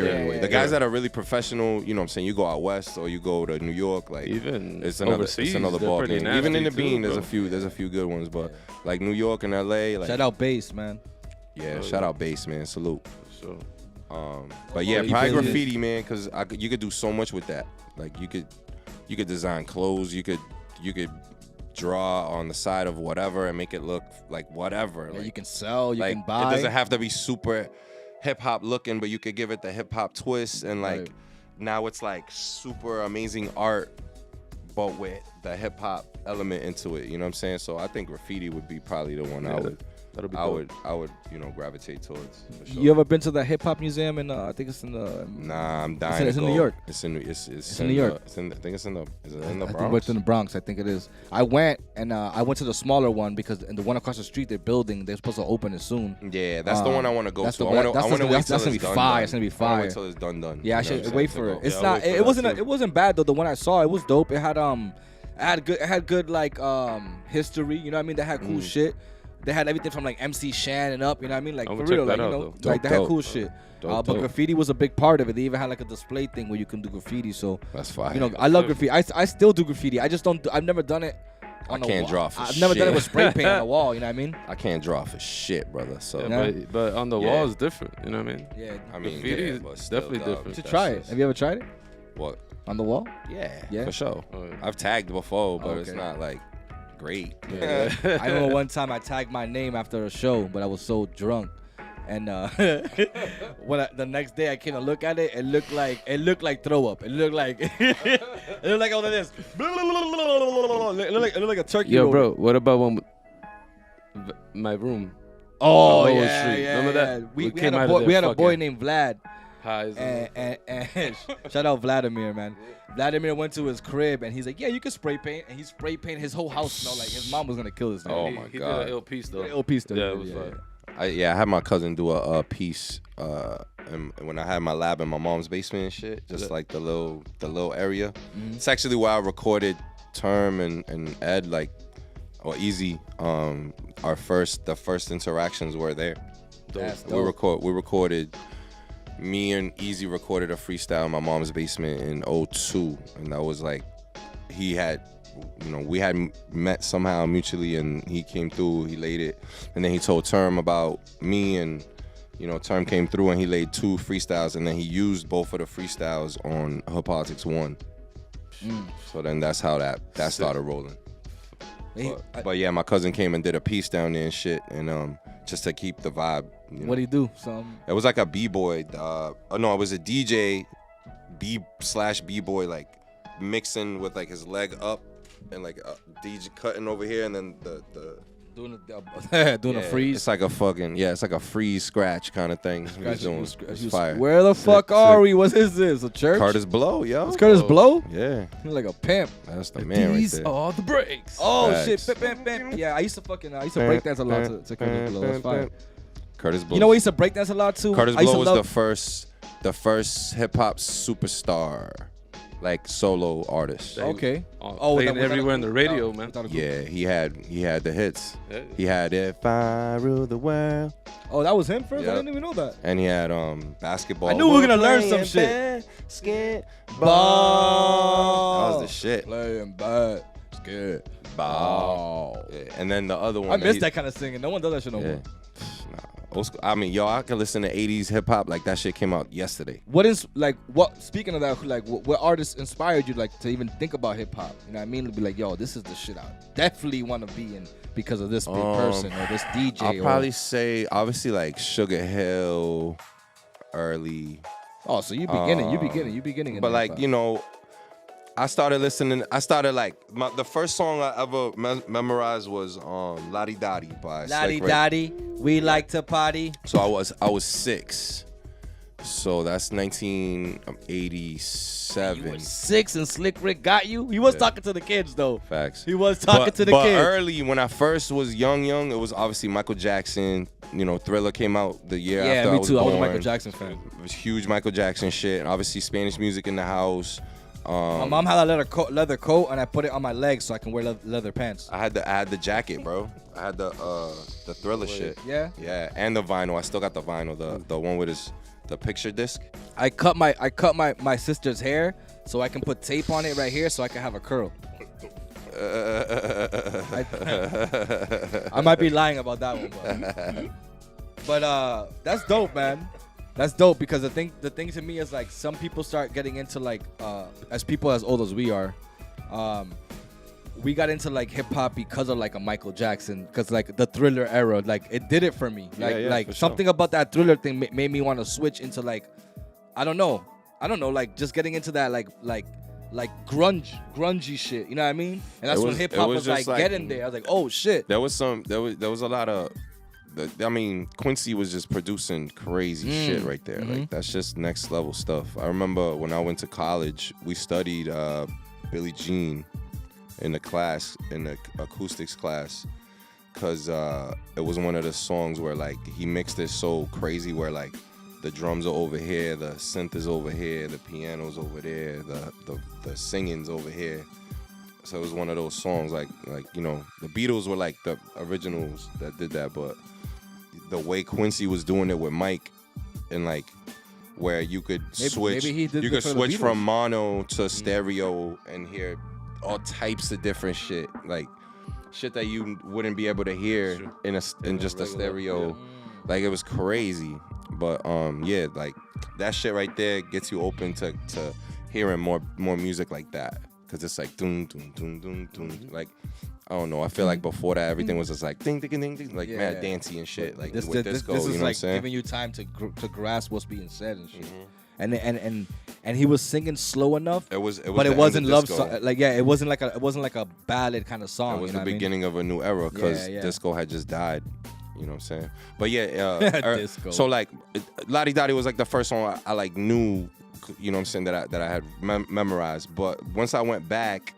anyway. The guys that are really professional, you know what I'm saying, you go out west or you go to New York, like even it's another overseas, ball they're pretty game. Even in the nasty bean, too, there's bro. a few good ones, but like New York and LA, like Shout out bass, man. yeah, shout out bass, man, salute. So But yeah, Oh, you probably been- graffiti, man, because you could do so much with that. Like you could design clothes, you could draw on the side of whatever and make it look like whatever. Yeah, Like, you can sell, you like can buy. it doesn't have to be super hip hop looking, but you could give it the hip hop twist and like Right. now it's like super amazing art, but with the hip hop element into it. You know what I'm saying? So I think graffiti would be probably the one that'll be I dope. would gravitate towards. For sure. You ever been to the hip hop museum in? I think it's in the. Nah, I'm dying. It's to in go. New York. It's in New York. I think it's in the. Is it in the I think Bronx? it's in the Bronx. I think it is. I went and I went to the smaller one because in the one across the street they're building. They're supposed to open it soon. Yeah, that's the one I want to go that's to. the I want one- to. I want to wait that's till gonna it's be done. fire. done. It's gonna be I wanna fire. wait till it's done. Yeah, I You know what should I'm wait saying, for to it. go. It's Yeah, I'll not. wait for It that wasn't. too. It wasn't bad though. The one I saw, it was dope. It had good like history. You know what I mean? They had cool shit. They had everything from like MC Shan and up. You know what I mean? Like I'm for gonna real. check Like that you out, know, though. like they had Dope. cool shit. Dope, But dope. graffiti was a big part of it. They even had like a display thing where you can do graffiti. So That's fire. you know, I love graffiti. I still do graffiti. I just don't. I've never done it. On I the can't wall. draw for I've never done it shit. with spray paint on the wall. You know what I mean? I can't draw for shit, brother. So Yeah, Yeah. but on the Yeah. wall is different. You know what I mean? Yeah. I mean, Graffiti yeah, is but still, definitely dog, different. You should that's try it. just- Have you ever tried it What? on the wall? Yeah, Yeah? for sure. Oh, yeah. I've tagged before, but it's Okay. not like great. Yeah. I remember one time I tagged my name after a show, but I was so drunk. And the next day I came to look at it, it looked like throw up. It looked like it looked like all of this. It looked like a turkey. Yo, roll. bro, what about when my room? Oh Lower yeah, Street. yeah, Remember yeah. that? We We had came a out of boy. there We had a boy fucking named Vlad. High as a And shout out Vladimir, man. Vladimir went to his crib and he's like, yeah, you can spray paint. And he spray painted his whole house. Smelled like his mom was gonna kill this. Oh man. my he God. did an ill piece though. Ill piece though. Yeah, it was like I had my cousin do a piece and when I had my lab in my mom's basement and shit, just like the little area. It's actually where I recorded Term and Ed, like, or Easy. The first interactions were there. That's We dope. recorded. Me and Easy recorded a freestyle in my mom's basement in 2002, and that was like we had met somehow mutually, and he came through, he laid it, and then he told Term about me, and Term came through and he laid 2 freestyles, and then he used both of the freestyles on Her Politics 1. So then that's how that started rolling. But yeah, my cousin came and did a piece down there and shit, and just to keep the vibe. What do you do? It was like a b-boy. No, it was a DJ b/b-boy, like mixing with like his leg up and like a DJ cutting over here, and then the doing a yeah, freeze. It's like a freeze scratch kind of thing. He was doing. It was fire. Where the fuck are we? What is this? A church? Curtis Blow, yo. It's Curtis Blow? Yeah, He's like a pimp. that's the man right there. are the breaks. Oh Facts. shit! Pimp, pimp, pimp. Yeah, I used to break dance a lot to Curtis Blow. That's fire. Curtis Blow. You know, we used to breakdance a lot too. Curtis I used Blow to was the first hip hop superstar, like solo artist. Okay. Playing everywhere on the radio, man. Yeah, he had the hits. Yeah. He had If I Rule the World. Oh, that was him first? Yep. I didn't even know that. And he had basketball. I knew we were gonna learn some shit. Ball. That was the shit. Playing bad. Scared. Ball. Yeah. And then the other one. I miss that kind of singing. No one does that shit no more. Nah. Old school. I mean, yo, I could listen to 80s hip hop like that shit came out yesterday. Speaking of that, like what artists inspired you like to even think about hip hop? You know what I mean? To be like, yo, this is the shit I definitely want to be in because of this big person or this DJ. I'll probably say obviously like Sugar Hill, early. Oh, so you beginning. But like, you know, I started like the first song I ever memorized was Lottie Dottie by Lottie Slick Rick. Dottie, we like to party. So I was 6. So that's 1987. You were 6 and Slick Rick got you? He was talking to the kids though. Facts. He was talking to the but kids. Early, when I first was young, it was obviously Michael Jackson. You know, Thriller came out the year after I was me too. born. I was a Michael Jackson fan. It was huge Michael Jackson shit. And obviously Spanish music in the house. My mom had a leather coat, and I put it on my legs so I can wear leather pants. I had the jacket, bro. I had the Thriller shit. Yeah. Yeah, and the vinyl. I still got the vinyl, the one with the picture disc. I cut my sister's hair so I can put tape on it right here so I can have a curl. I might be lying about that one, but that's dope, man. That's dope because the thing to me is like some people start getting into like as people as old as we are, we got into like hip hop because of like a Michael Jackson, because like the Thriller era, like it did it for me. Like for something about that Thriller thing made me want to switch into I don't know, like just getting into that like grungy shit. You know what I mean? And that's when hip hop was like getting there. I was like, oh shit. There was a lot of. I mean, Quincy was just producing crazy shit right there. Mm-hmm. Like that's just next level stuff. I remember when I went to college, we studied Billie Jean in the acoustics class, because it was one of the songs where like he mixed it so crazy where like the drums are over here, the synth is over here, the piano's over there, the singing's over here. So it was one of those songs like you know, the Beatles were like the originals that did that, but the way Quincy was doing it with Mike, and like where you could switch, from mono to stereo and hear all types of different shit, like shit that you wouldn't be able to hear in just a stereo. Yeah. Like it was crazy, but yeah, like that shit right there gets you open to hearing more music like that, because it's like doom doom doom doom doom, like. I don't know. I feel like before that, everything was just like ding, ding, ding, ding, like mad dancey and shit. Like this with disco, this is you know like what I'm saying? giving you time to grasp what's being said and shit. And he was singing slow enough. It wasn't love song. Like it wasn't like a ballad kind of song. It was the beginning of a new era, because disco had just died. You know what I'm saying? But yeah, disco. So like, Lottie Dottie was like the first song I like knew. You know what I'm saying, that I had memorized. But once I went back,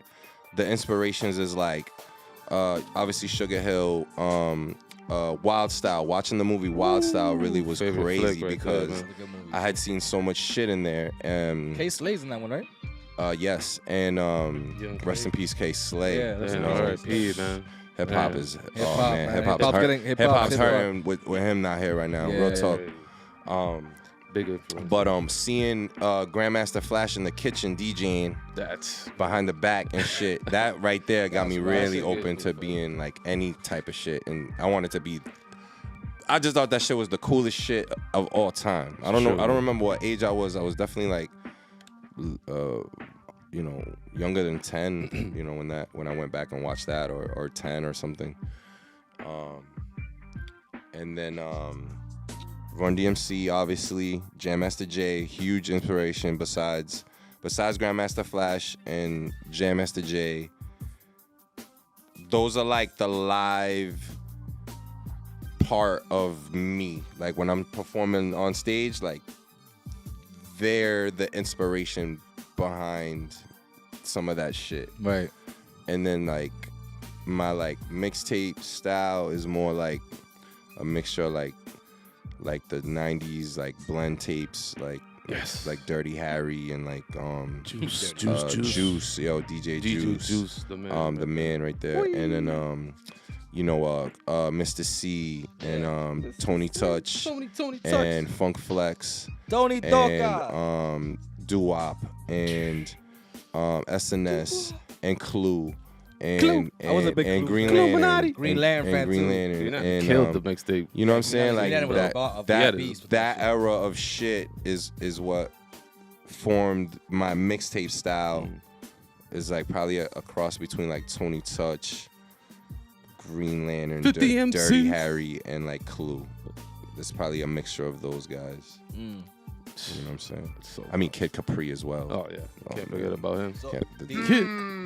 the inspirations is like. Obviously Sugar Hill, Wild Style. Watching the movie Wild Style really was crazy because I had seen so much shit in there. K Slay's in that one, right? Yes, and rest in peace, K Slay. Yeah, you know, R.I.P. man. Hip hop is hip hop's hurting with him not here right now. Real talk. Big influence. But seeing Grandmaster Flash in the kitchen DJing, that's behind the back and shit, that right there got me really open to being like any type of shit, and I wanted to be. I just thought that shit was the coolest shit of all time. I don't know. I don't remember what age I was. I was definitely like, you know, younger than 10. You know, when I went back and watched that, or 10 or something. And then. Run DMC, obviously, Jam Master Jay, huge inspiration. Besides Grandmaster Flash and Jam Master Jay, those are like the live part of me. Like when I'm performing on stage, like they're the inspiration behind some of that shit. Right. And then like my like mixtape style is more like a mixture of like like the '90s like blend tapes, like like Dirty Harry and like Juice. Juice, yo, DJ Juice, the man. the man right there, and then you know, Mr. C and Tony Touch and Funk Flex Tony and Toca. Doo-Wop and SNS and Clue and I was a big and Clue Green fan. Lantern, Green Lantern fan, Green too. Lantern, and Killed the mixtape. you know what I'm saying? Like Lantern was a that beast with that that shit. era of shit is what formed my mixtape style. Is like probably a cross between like Tony Touch, Green Lantern, 50 Dirty MCs. Harry, and like Clue. It's probably a mixture of those guys. You know what I'm saying? So, I mean, Kid Capri as well. oh yeah, can't forget man. about him. So,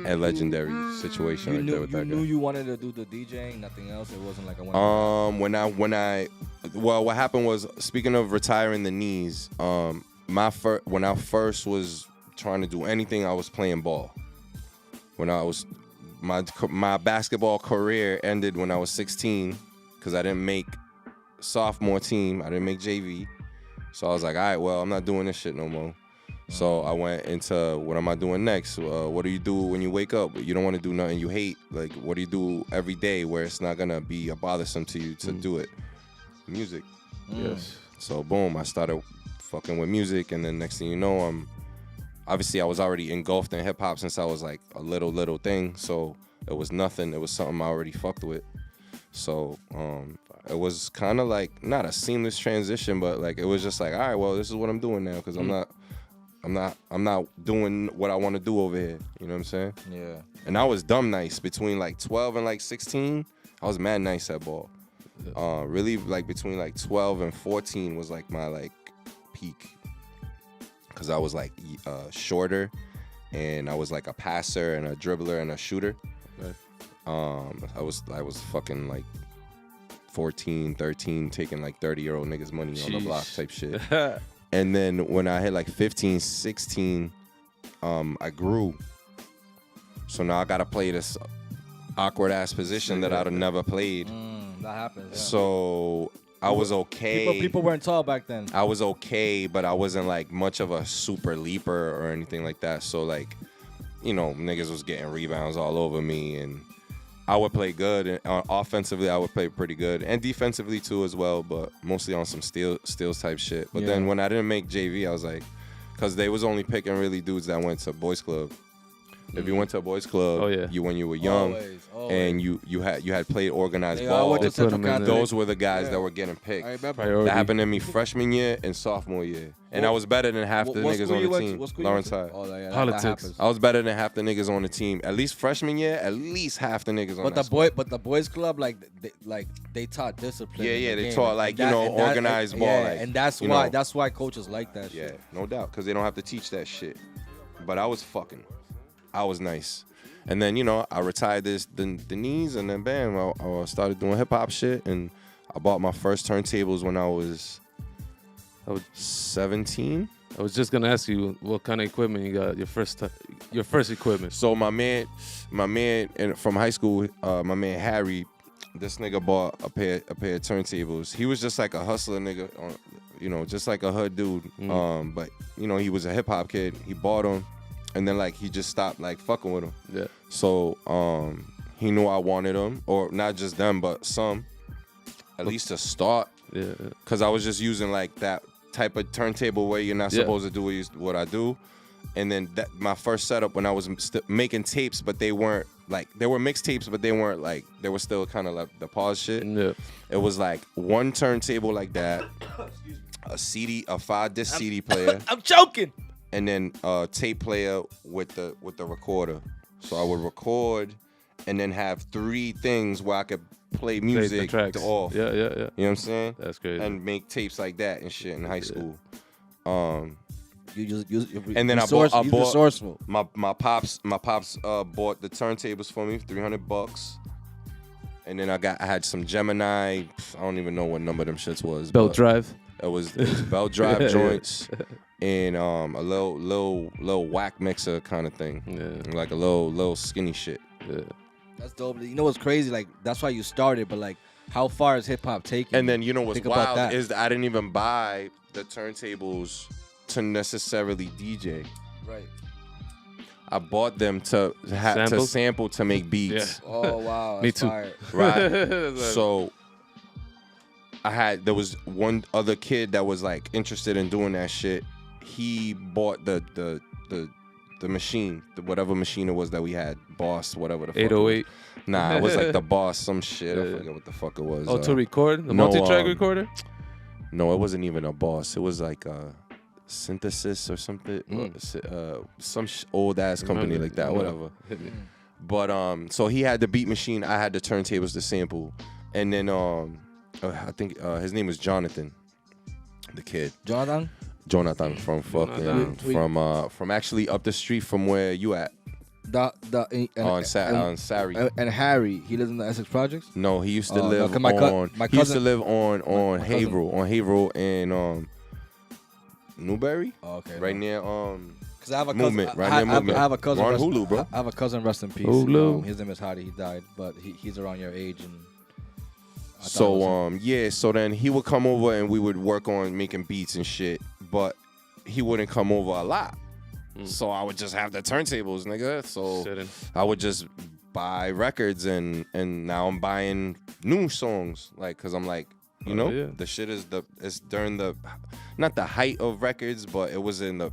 A legendary situation you right there with that knew guy. you wanted to do the DJing, nothing else. It wasn't like I wanted. Well, what happened was, speaking of retiring the knees, when I first was trying to do anything, I was playing ball. When I was my basketball career ended when I was 16 because I didn't make sophomore team. I didn't make JV. So I was like, all right, well, I'm not doing this shit no more. So I went into, what am I doing next? What do you do when you wake up? You don't want to do nothing you hate. Like, what do you do every day where it's not going to be a bothersome to you to do it? Music. Yes. So boom, I started fucking with music, and then next thing you know, obviously I was already engulfed in hip hop since I was like a little thing. So it was nothing. It was something I already fucked with. So it was kind of like not a seamless transition, but like it was just like, all right, well, this is what I'm doing now because I'm not doing what I want to do over here. You know what I'm saying? Yeah. And I was dumb nice between like 12 and like 16. I was mad nice at ball. Really like between like 12 and 14 was like my like peak. Cause I was like shorter, and I was like a passer and a dribbler and a shooter. Right. I was fucking like 14, 13, taking like 30-year-old niggas' money on the block type shit. And then when I hit like 15, 16, I grew. So now I gotta play this awkward ass position that I'd have never played. That happens. Yeah. So I was okay. People weren't tall back then. I was okay, but I wasn't like much of a super leaper or anything like that. So like, you know, niggas was getting rebounds all over me, and I would play good. And offensively, I would play pretty good, and defensively too as well, but mostly on some steals type shit. But then when I didn't make JV, I was like, because they was only picking really dudes that went to boys club. If you went to a boys club, you when you were young, and you had played organized ball, those were the guys that were getting picked. That happened to me freshman year and sophomore year, and I was better than half the niggas on the team. Lawrence High. Politics. I was better than half the niggas on the team. At least freshman year, at least half the niggas on But that but the boys club they taught discipline. Yeah, they taught like organized ball. Like, and that's why coaches like that shit. Yeah, no doubt, because they don't have to teach that shit. But I was nice. And then, you know, I retired the knees, and then bam, I started doing hip hop shit, and I bought my first turntables when I was 17. I was just gonna ask you what kind of equipment you got. Your first equipment. So my man from high school, my man Harry, this nigga bought a pair of turntables. He was just like a hustler nigga, you know, just like a hood dude. But you know, he was a hip hop kid. He bought them. And then, like, he just stopped, like, fucking with them. Yeah. So, he knew I wanted them. Or not just them, but some. At least to start. Yeah. Because I was just using, like, that type of turntable where you're not supposed to do what I do. And then my first setup when I was making tapes, but they weren't, like, they were mixtapes, but they weren't, like, they were still kind of, like, the pause shit. Yeah. It was, like, one turntable like that. A 5-disc CD player. I'm joking. And then a tape player with the recorder. So I would record and then have 3 things where I could play music off. Yeah. You know what I'm saying? That's crazy. And make tapes like that and shit in high school. You and then I bought resourceful. my pops bought the turntables for me, $300. And then I had some Gemini. I don't even know what number them shits was. Belt drive. It was belt drive joints. And a little whack mixer kind of thing, Yeah. like a little skinny shit. Yeah. That's dope. You know what's crazy? Like that's why you started, but like How far is hip hop taking? And then you know what's Think about wild that. is that I didn't even buy the turntables to necessarily DJ. Right. I bought them to Samples? sample to make beats. Oh wow. Me that's too. fire. Right. So there was one other kid that was like interested in doing that shit. He bought the machine, whatever machine it was that we had, Boss, whatever the fuck. 808. Nah, it was like the Boss, some shit. I Yeah. forget what the fuck it was. Oh, to record the no, multi-track recorder. No, it wasn't even a Boss. It was like a Synthesis or something. Some old ass company Remember. like that. Whatever. Hit me. But so he had the beat machine. I had the turntables to sample, and then I think his name was Jonathan, the kid. Jonathan from fucking Jonathan. from actually up the street from where you at on Sari. And Harry, he lives in the Essex Projects. No, he used to Oh, live no, 'cause my on. my he used to cousin- live on my cousin- Haverhill and Newberry, Oh, okay. right near Because I have a cousin. Movement, right near Movement. I have a cousin. We're on rest- Hulu, bro. I have a cousin. Rest in peace. Hulu. His name is Hadi. He died, but he's around your age and. I thought it So was him. yeah, so then he would come over and we would work on making beats and shit, but he wouldn't come over a lot. So I would just have the turntables, nigga. So Sitting. I would just buy records and now I'm buying new songs, like, cause I'm like, you know, yeah. the shit it's during the not the height of records, but it was in the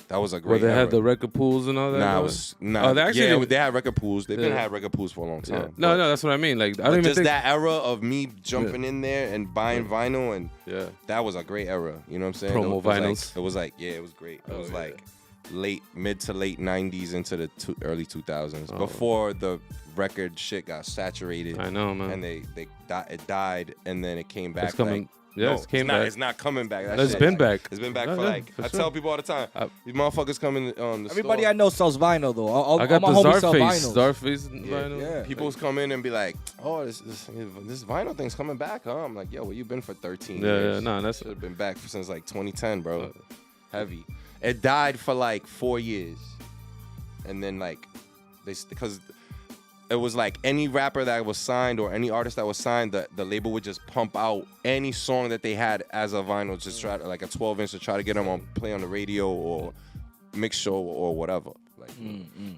that was a Where great they era. had the record pools and all that. Nah, it going? was nah. Oh, they actually yeah, did- they had record pools. They've been Yeah. had record pools for a long Yeah. time. No, but- no, that's what I mean. Like I but don't even just think. that era of me jumping in there and buying vinyl, and Yeah. that was a great era. You know what I'm saying? Promo it was like- vinyls. it was like, yeah, it was great. It Oh, was yeah. like mid to late 90s into the early 2000s, Oh. before the record shit got saturated. I know, man. And it died, and then it came back. It's coming. Like, Yeah, no, it's came not, back. It's not coming back. That It's shit, been like, back. It's been back Yeah, for yeah, like. for I sure. tell people all the time. These motherfuckers coming on the Everybody store. I know sells vinyl though. All I got my the homies sell Czarface. vinyls. Czarface vinyl. Yeah. People's come in and be like, "Oh, this vinyl thing's coming back, huh?" I'm like, "Yo, where you been for 13 Yeah, years?" yeah, nah, that's- Should have been back since like 2010, bro. Heavy. It died for like 4 years, and then like because it was like any rapper that was signed or any artist that was signed, the label would just pump out any song that they had as a vinyl, just try to, like a 12-inch, to try to get them on play on the radio or mix show or whatever. Like,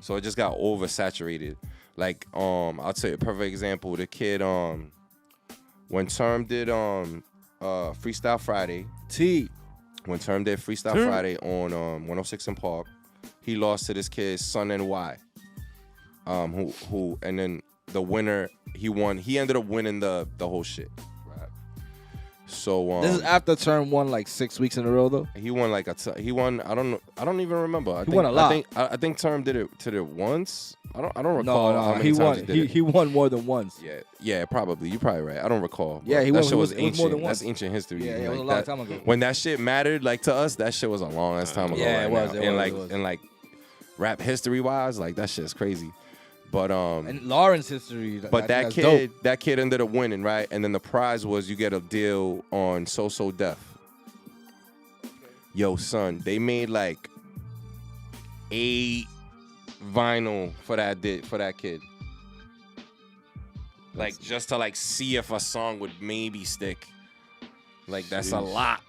so it just got oversaturated. Like, I'll tell you a perfect example. The kid, when Term did Freestyle Friday, when Term did Freestyle Friday on 106 in Park, he lost to this kid, Son NY. Who and then the winner, he won. He ended up winning the whole shit. Right. So This is after Term won like 6 weeks in a row though. he won like he won. I don't know. I don't even remember. I think, won a lot. I think Term did it once. I don't recall how many he times won. he did it. He won more than once. Yeah, probably. You're probably right. I don't recall. Yeah, But he that won- shit he was was- it was ancient. more than That's once. ancient history. Yeah, it was a long that- time ago. When that shit mattered, like to us, that shit was a long ass time ago. Yeah, right it was, now. it and was, like it was. and like rap history wise, like that shit's crazy. But And Lawrence history. But that that's kid, dope. that kid ended up winning, right? And then the prize was you get a deal on So Def. Yo, son, they made like 8 vinyl for that kid. Like just to like see if a song would maybe stick. Like that's a Jeez. lot.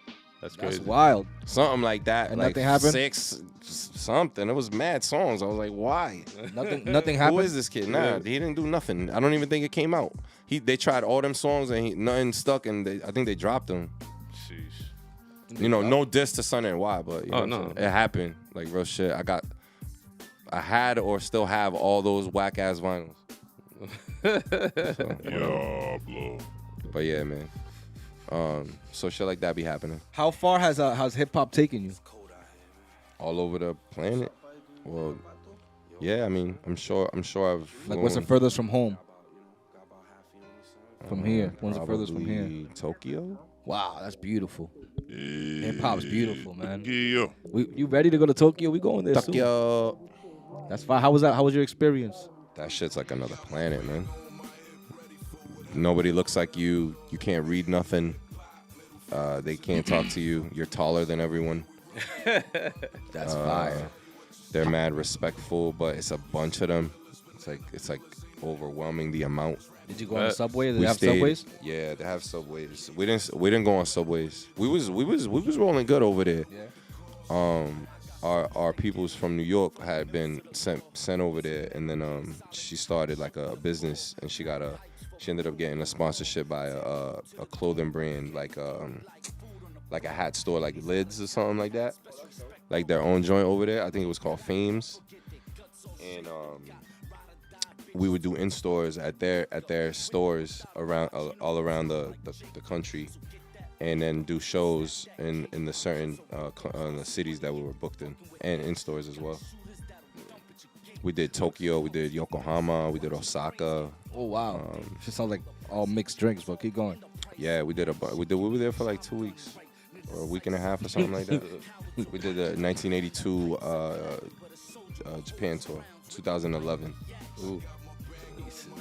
That's That's crazy. wild. Something like that. And like nothing happened? 6 something. It was mad songs. I was like, why? Nothing happened. Who is this kid? Nah, he didn't do nothing. I don't even think it came out. They tried all them songs and nothing stuck, and I think they dropped them. Sheesh. You know, no diss to Son NY, but you know Oh, what I'm no. saying? It happened. Like real shit. I had or still have all those whack ass vinyls. Yeah, blow. But yeah, man. So shit like that be happening How far has hip hop taken you? all over the planet. Well, yeah, I mean, I'm sure I've Like, what's the flown, furthest from home? From here. What's the furthest from here? probably Tokyo. Wow, that's beautiful. Hip hop's beautiful, man. Yeah. You ready to go to Tokyo? We going there soon. Tokyo. That's fine. How was that? How was your experience? That shit's like another planet, man. Nobody looks like you. You can't read nothing. They can't talk to you. You're taller than everyone. That's fire. They're mad respectful, but it's a bunch of them. It's like overwhelming the amount. Did you go on the subway? Did We they have stayed- subways? Yeah, they have subways. We didn't go on subways. We was rolling good over there. Yeah. Our peoples from New York had been sent over there, and then she started like a business, and she ended up getting a sponsorship by a clothing brand, like a hat store, like Lids or something like that, like their own joint over there. I think it was called Fames, and we would do in stores at their stores around all around the country, and then do shows in the certain the cities that we were booked in, and in stores as well. We did Tokyo, we did Yokohama, we did Osaka. Oh wow. It sounds like all mixed drinks, but keep going. Yeah, we were there for like 2 weeks or a week and a half or something like that. We did the 1982 Japan tour, 2011. Ooh.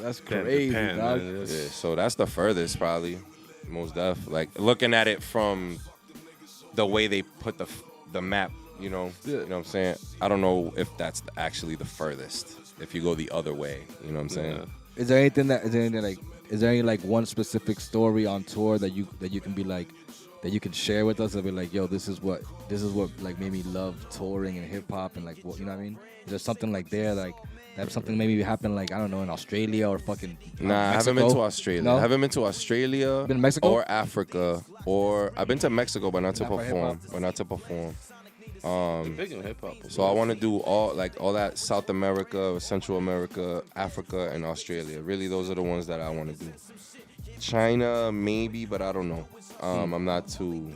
That's Japan, crazy, Japan, dog. man, Yeah, that's- so that's the furthest probably, most def. Like looking at it from the way they put the map, you know what I'm saying? I don't know if that's actually the furthest. If you go the other way, you know what I'm saying? Yeah. Is there any like one specific story on tour that you can be like that you can share with us and be like, yo, this is what like made me love touring and hip hop and like what, you know what I mean? Is there something like there like that something maybe happened like I don't know in Australia or fucking Nah, I haven't been to Australia. No? I haven't been to Australia. Been to Mexico? Or Africa, or I've been to Mexico, but not to Not for perform. hip-hop? But not to perform. Big in hip hop. So I want to do all that South America, Central America, Africa, and Australia. Really, those are the ones that I want to do. China, maybe, but I don't know. I'm not too.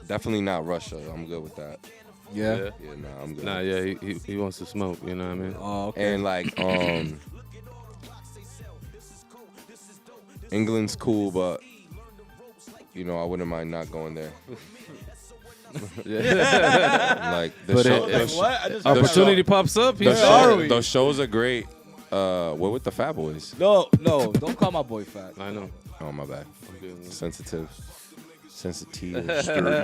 Definitely not Russia. I'm good with that. Yeah. Yeah. Yeah, nah, I'm good. Nah, yeah, he wants to smoke. You know what I mean? Oh, okay. And like, England's cool, but you know, I wouldn't mind not going there. Like the But show, it- the sh- what? I just Opportunity pops up. the He's show- those shows are great. We're with the Fat Boys. No, don't call my boy fat. I know. Oh my bad. I'm good, man. Sensitive. Sturdy. You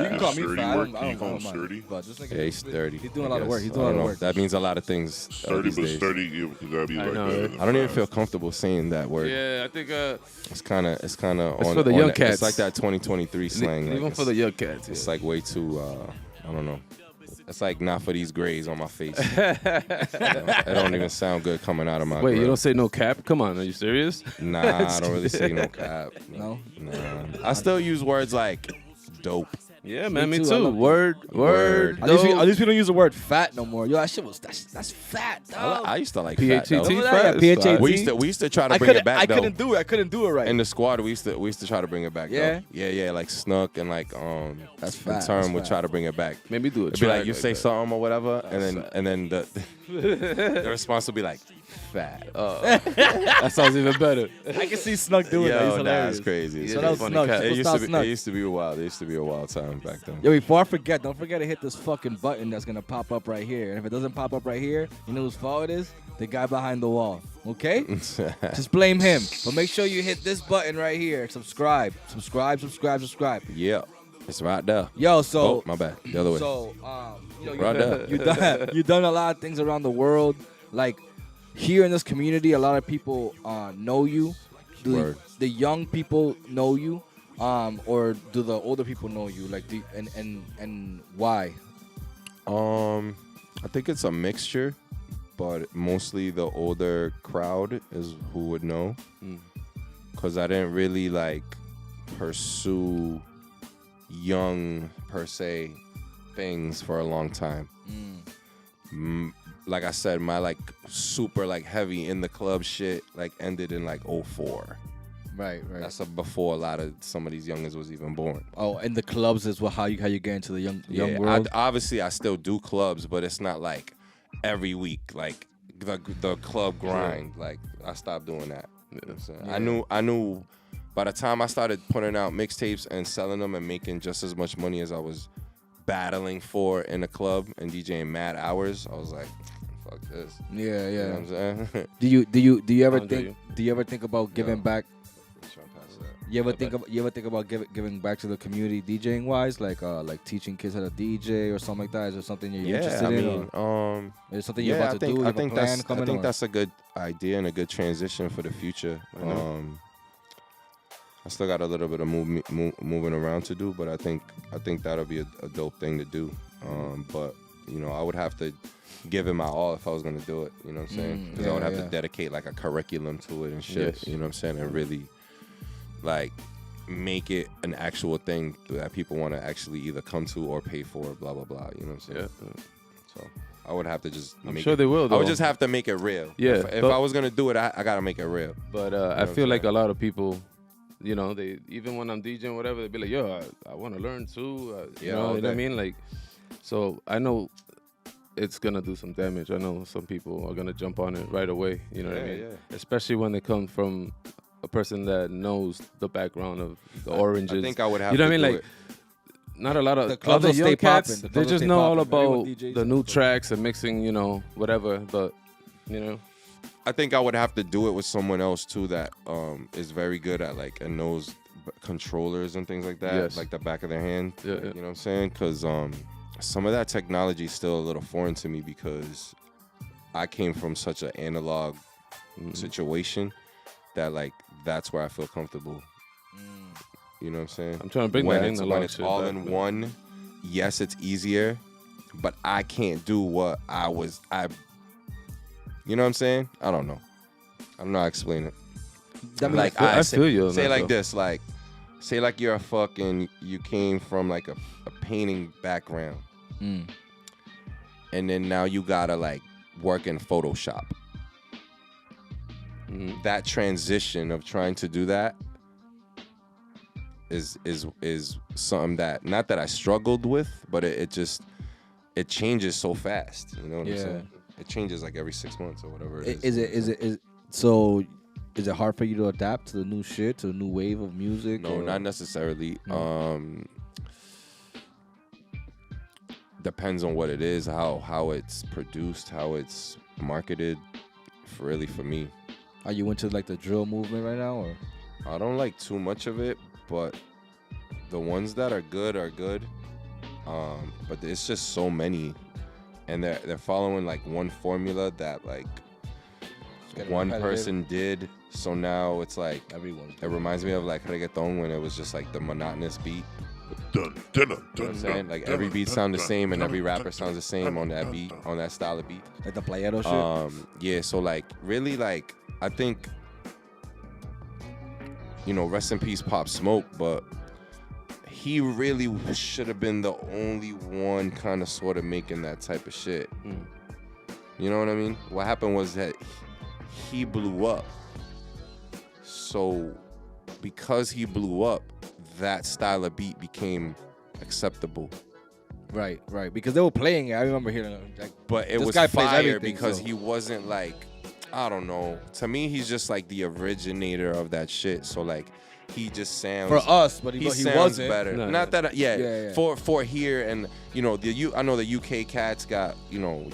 can call me Sturdy fat. work. I Can you don't call him mind. sturdy? But this nigga, Yeah, he's sturdy. He's doing a I lot of guess. work. He's I doing a lot don't of know. work. That means a lot of things. Sturdy, these but days. sturdy, yeah, because that'd be I like know, better right? than I don't even fat. feel comfortable saying that word. Yeah, I think It's kind of It's on for the on young that- cats. It's like that 2023 slang. Like even for the young cats. it's Yeah. like way too. I don't know. It's like not for these grays on my face. It don't even sound good coming out of my. Wait, you grill. don't say no cap? Come on, are you serious? Nah, I don't really say no cap. No? Nah. I still use words like dope. Yeah, man, me too, I too. love it. Word. At least dope. we don't use the word fat no more. Yo, that shit was that's fat, dog. I used to like PHET? fat, though. Remember that? fat? Yeah, PHET. We used to try to bring it back I though. couldn't do it right. In the squad, we used to try to bring it back. Yeah? though. yeah, like Snuck and like That's the fat, term that's would fat. try to bring it back. Maybe do a It'd be like track you say that. something or whatever, That's and then the the response would be like fat. That sounds even better. I can see Snuck doing that. He's Yo, hilarious. that's crazy. Yeah, So that was funny Snuck. cat. It Superstar Snuck. used to be wild. It used to be a wild time back then. Yo, before I forget, don't forget to hit this fucking button that's gonna pop up right here. And if it doesn't pop up right here, you know whose fault it is? The guy behind the wall. Okay? Just blame him. But make sure you hit this button right here. Subscribe. Yeah, it's right there. Yo, so Oh, my bad. The other way. So, you know, Right there. you done a lot of things around the world. Like here in this community, a lot of people know you. Do Word. the young people know you, or do the older people know you? Like, and why? I think it's a mixture, but mostly the older crowd is who would know. Cause I didn't really like pursue young per se things for a long time. Like I said, my like super like heavy in the club shit like ended in like 04. Right. That's before a lot of some of these youngins was even born. Oh, and the clubs is how you get into the young world. Obviously I still do clubs, but it's not like every week like the club grind. Like I stopped doing that. You know what I'm saying? Yeah. I knew by the time I started putting out mixtapes and selling them and making just as much money as I was battling for in the club and DJing mad hours, I was like, fuck this. Yeah. You know what I'm saying? Do you ever I'll do think? Do you ever think about giving back? You ever think about giving back to the community DJing wise, like teaching kids how to DJ or something like that? Is there something you're interested in? Is it something you're about to do? I think that's a good idea and a good transition for the future. I still got a little bit of moving around to do, but I think that'll be a dope thing to do. But you know, I would have to give it my all if I was gonna do it. You know what I'm saying? Because I would have to dedicate like a curriculum to it and shit. Yes. You know what I'm saying? And really, like, make it an actual thing that people want to actually either come to or pay for. Blah blah blah. You know what I'm saying? Yeah. So I would have to just. I'm sure they will. Though. I would just have to make it real. Yeah. If I was gonna do it, I gotta make it real. But I feel like a lot of people. You know, they even when I'm DJing, whatever, they be like, "Yo, I want to learn too." You know what I mean? Like, so I know it's gonna do some damage. I know some people are gonna jump on it right away. You know what I mean? Yeah. Especially when they come from a person that knows the background of the oranges. I think I would have. You know what I mean? Like, not a lot of other young cats. They just know all about the new tracks and mixing. You know, whatever. But you know. I think I would have to do it with someone else too that is very good at like and knows controllers and things like that, like the back of their hand. Yeah. You know what I'm saying? Because some of that technology is still a little foreign to me because I came from such an analog situation that like that's where I feel comfortable. You know what I'm saying? I'm trying to bring that in. When it's all in one, yes, it's easier, but I can't do what I. You know what I'm saying? I don't know. I don't know how to explain it. Like I feel you. Say like this, like, say like you're you came from like a painting background, and then now you gotta like work in Photoshop. That transition of trying to do that is something that not that I struggled with, but it changes so fast. You know what I'm saying? It changes like every 6 months or whatever it is. So is it hard for you to adapt to the new shit, to the new wave of music? No, not necessarily. Depends on what it is, how it's produced, how it's marketed. Really, for me. Are you into like the drill movement right now, or? I don't like too much of it, but the ones that are good are good. But it's just so many. And they're following like one formula that like one person did. So now it's like it reminds me of like reggaeton when it was just like the monotonous beat. You know what I'm saying? Like every beat sounds the same and every rapper sounds the same on that beat, on that style of beat. Like the playero shit. Yeah. So like really like I think rest in peace Pop Smoke, but he really should have been the only one kind of sort of making that type of shit. You know what I mean? What happened was that he blew up. So because he blew up, that style of beat became acceptable. Right. Because they were playing it. I remember hearing like, but it was fire because he wasn't like, I don't know. To me, he's just like the originator of that shit. So like, he just sounds for us, but he sounds wasn't better. No, not that, for here, and I know the UK cats got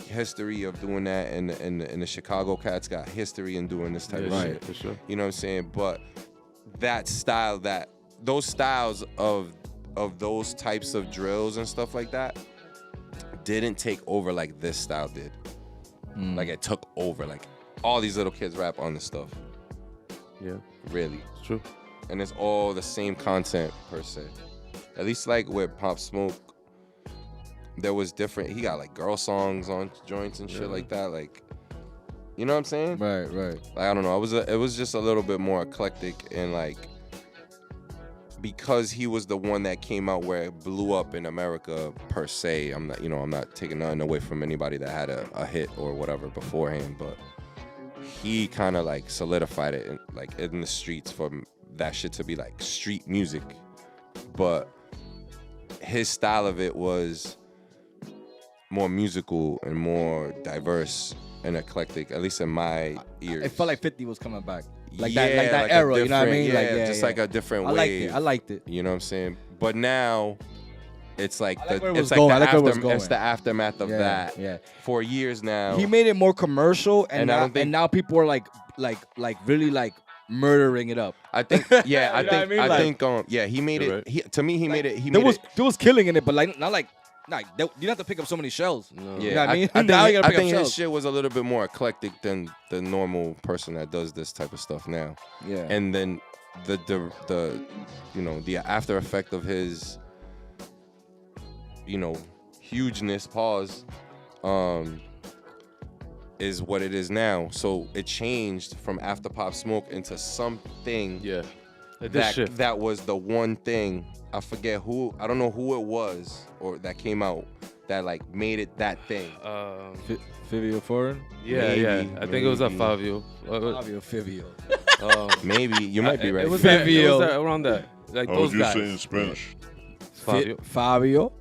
history of doing that, and the Chicago cats got history in doing this type of shit. For sure. You know what I'm saying? But that style, those styles of those types of drills and stuff like that didn't take over like this style did. Like it took over. Like all these little kids rap on this stuff. Yeah, really, it's true. And it's all the same content per se. At least like with Pop Smoke, there was different. He got like girl songs on joints and shit like that. Like, you know what I'm saying? Right. Like I don't know. It was just a little bit more eclectic and like because he was the one that came out where it blew up in America per se. I'm not taking nothing away from anybody that had a hit or whatever beforehand, but he kind of like solidified it in the streets for that shit to be like street music. But his style of it was more musical and more diverse and eclectic, at least in my ears. It felt like 50 was coming back. Like that era, you know what I mean? Like a different wave. I liked it. You know what I'm saying? But now it's like it's the aftermath of that. Yeah. For years now. He made it more commercial and now people are like really like murdering it up. I think, yeah, I You know what I think, mean? I Like- think, yeah, he made it. Right. He, to me, he made it. He There made was it. there was killing in it, but like not like you don't have to pick up so many shells. No. Yeah, You know what I mean? I think, Now you gotta I pick up think his shells. shit was a little bit more eclectic than the normal person that does this type of stuff now. Yeah. And then the you know, the after effect of his, you know, hugeness is what it is now. So it changed from After Pop Smoke into something Yeah. Like this shit. that was the one thing. I forget who, I don't know who it was or that came out that like made it that thing. Fivio Foreign? Yeah, yeah. I think it was a maybe. Fabio. Fabio Fivio. Maybe you might be right. It was, Fabio. that, it was that, around that. Like How those would you guys. say in Spanish? Fabio. Fabio.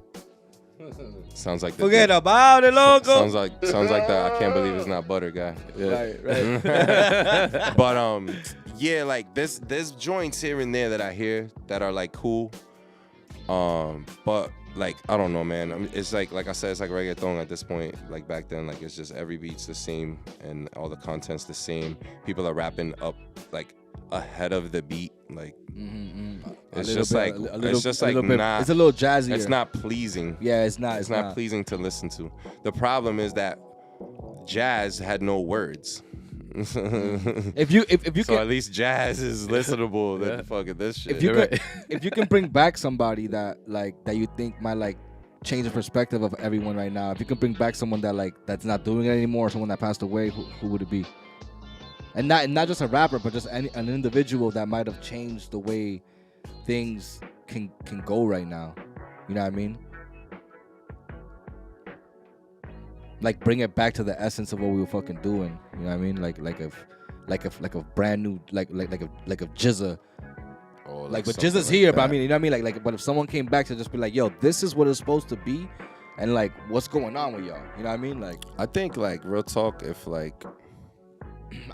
Sounds like the Forget about it, loco. sounds like the I can't believe it's not butter guy. Yeah. Right. But yeah, like there's joints here and there that I hear that are like cool. But like I don't know, man. I mean, it's like I said, it's like reggaeton at this point. Like back then, like it's just every beat's the same and all the content's the same. People are rapping up like ahead of the beat. Like it's just like nah. It's a little jazzier. It's not pleasing. Yeah, it's not. It's not pleasing to listen to. The problem is that jazz had no words. If you So can at least jazz is listenable than fucking this shit. if you You're can if you can bring back somebody that you think might like change the perspective of everyone right now. If you can bring back someone that's not doing it anymore, someone that passed away, who would it be? And not just a rapper, but just an individual that might have changed the way things can go right now. You know what I mean? Like bring it back to the essence of what we were fucking doing. You know what I mean? Like a brand new like a Jizza. Or Like but something Jizza's like here, but I that. mean, you know what I mean? Like but if someone came back to just be like, yo, this is what it's supposed to be, and like what's going on with y'all? You know what I mean? Like I think like real talk, if like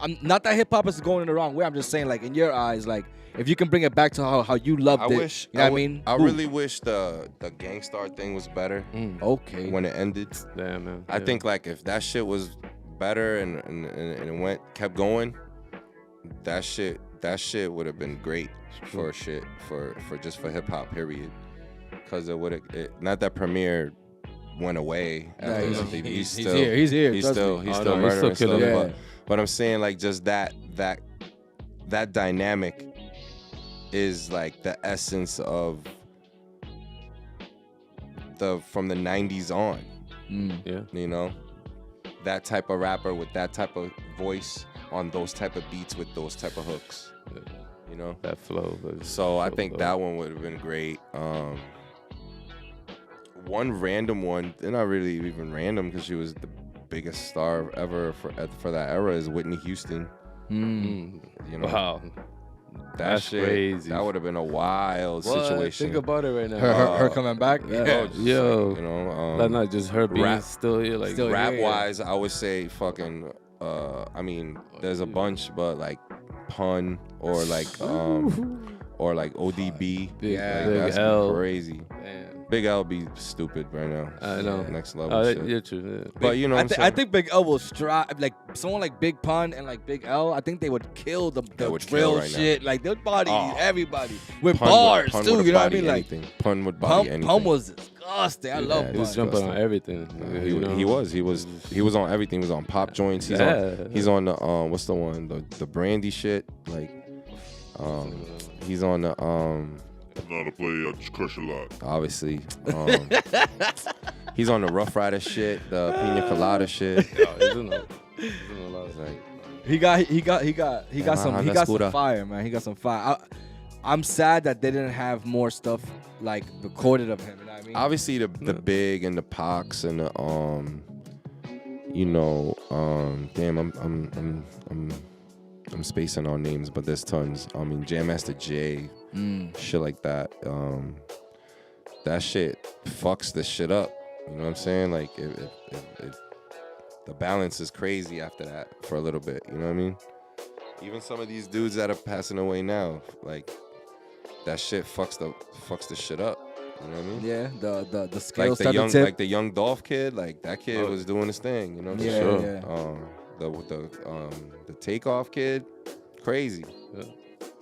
I'm not that hip hop is going in the wrong way. I'm just saying, like in your eyes, like if you can bring it back to how you loved I it, wish, you know what I would- mean? I Who? really wish the Gangstar thing was better Okay. when it ended. Damn, man. I think like if that shit was better and it kept going, that shit would have been great for shit for hip hop period. Cause it would have not that Premier went away. Yeah, after he's, the- he's still here. He's here. he's trust still me. he's Oh, still no, he's murdering still killing stuff. it. But I'm saying like just that dynamic is like the essence of from the 90s on. Yeah. You know, that type of rapper with that type of voice on those type of beats with those type of hooks. You know, That flow. so I think that one would have been great. One random one, they're not really even random because she was the biggest star ever for that era, is Whitney Houston. You know, Wow. that That's shit, crazy. that would have been a wild What? situation. Think about it right now. Her coming back. Yeah, just Yo. like, you know, Like, not just her being rap- still here. Like, Still- rap yeah. wise, I would say fucking. I mean, there's a bunch, but like Pun or like ODB. Big, Yeah. Big That's L. crazy. Damn. Big L be stupid right now. I know. Next level Oh, shit. you're true. Yeah. But you know what I'm saying? I think Big L will strive. Like someone like Big Pun and like Big L, I think they would kill the would drill kill right now. shit. Like they'll body Oh. everybody with Pun bars Pun too. would You know what I body mean? Like anything. Pun would body anything. Pun was disgusting. I love Yeah, He was Pun. jumping on disgusting. everything. He, you know? he was on everything. He was on pop joints. He's Yeah. on the what's the one, the brandy shit, like he's on the I'm not a player. I just crush a lot. obviously he's on the Rough Rider shit, the Pina Colada shit. He's in a lot It's of like, He got man, some fire, man. He got some fire. I'm sad that they didn't have more stuff like recorded of him. You know what I mean? obviously the Big and the Pox and the you know damn I'm spacing on names, but there's tons. I mean Jam Master Jay, shit like that. That shit fucks the shit up. You know what I'm saying? Like the balance is crazy after that for a little bit. You know what I mean? Even some of these dudes that are passing away now, like that shit fucks the shit up. You know what I mean? Yeah, the scale Like the started young, to tip. like the young Dolph kid, like that kid was doing his thing. You know what I'm Yeah, saying? yeah. The takeoff kid, Crazy. Yeah.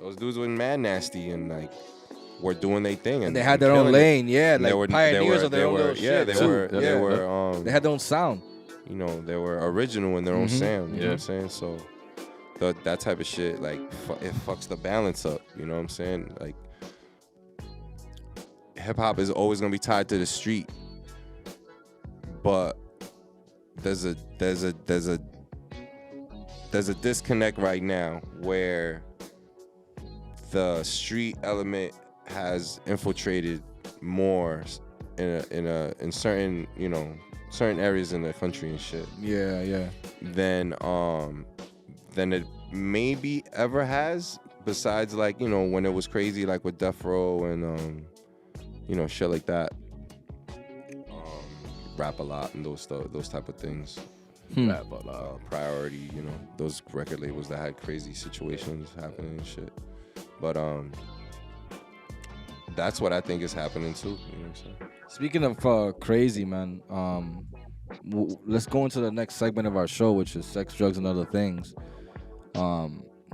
Those dudes were mad nasty and like were doing their thing, and they had their own killing it. lane, yeah, And like pioneers of their own little yeah, shit. they too. were. They were. They had their own sound. You know, they were original in their own sound. You know what I'm saying? So that type of shit, like, it fucks the balance up. You know what I'm saying? Like, hip hop is always gonna be tied to the street, but there's a disconnect right now where the street element has infiltrated more in certain, you know, certain areas in the country and shit. Yeah. Than it maybe ever has, besides, like, you know, when it was crazy, like with Death Row and you know, shit like that. Rap a lot and those type of things. Rap a lot. Priority, you know, those record labels that had crazy situations happening and shit. But that's what I think is happening too. You know what I'm saying? Speaking of crazy, man, let's go into the next segment of our show, which is sex, drugs, and other things.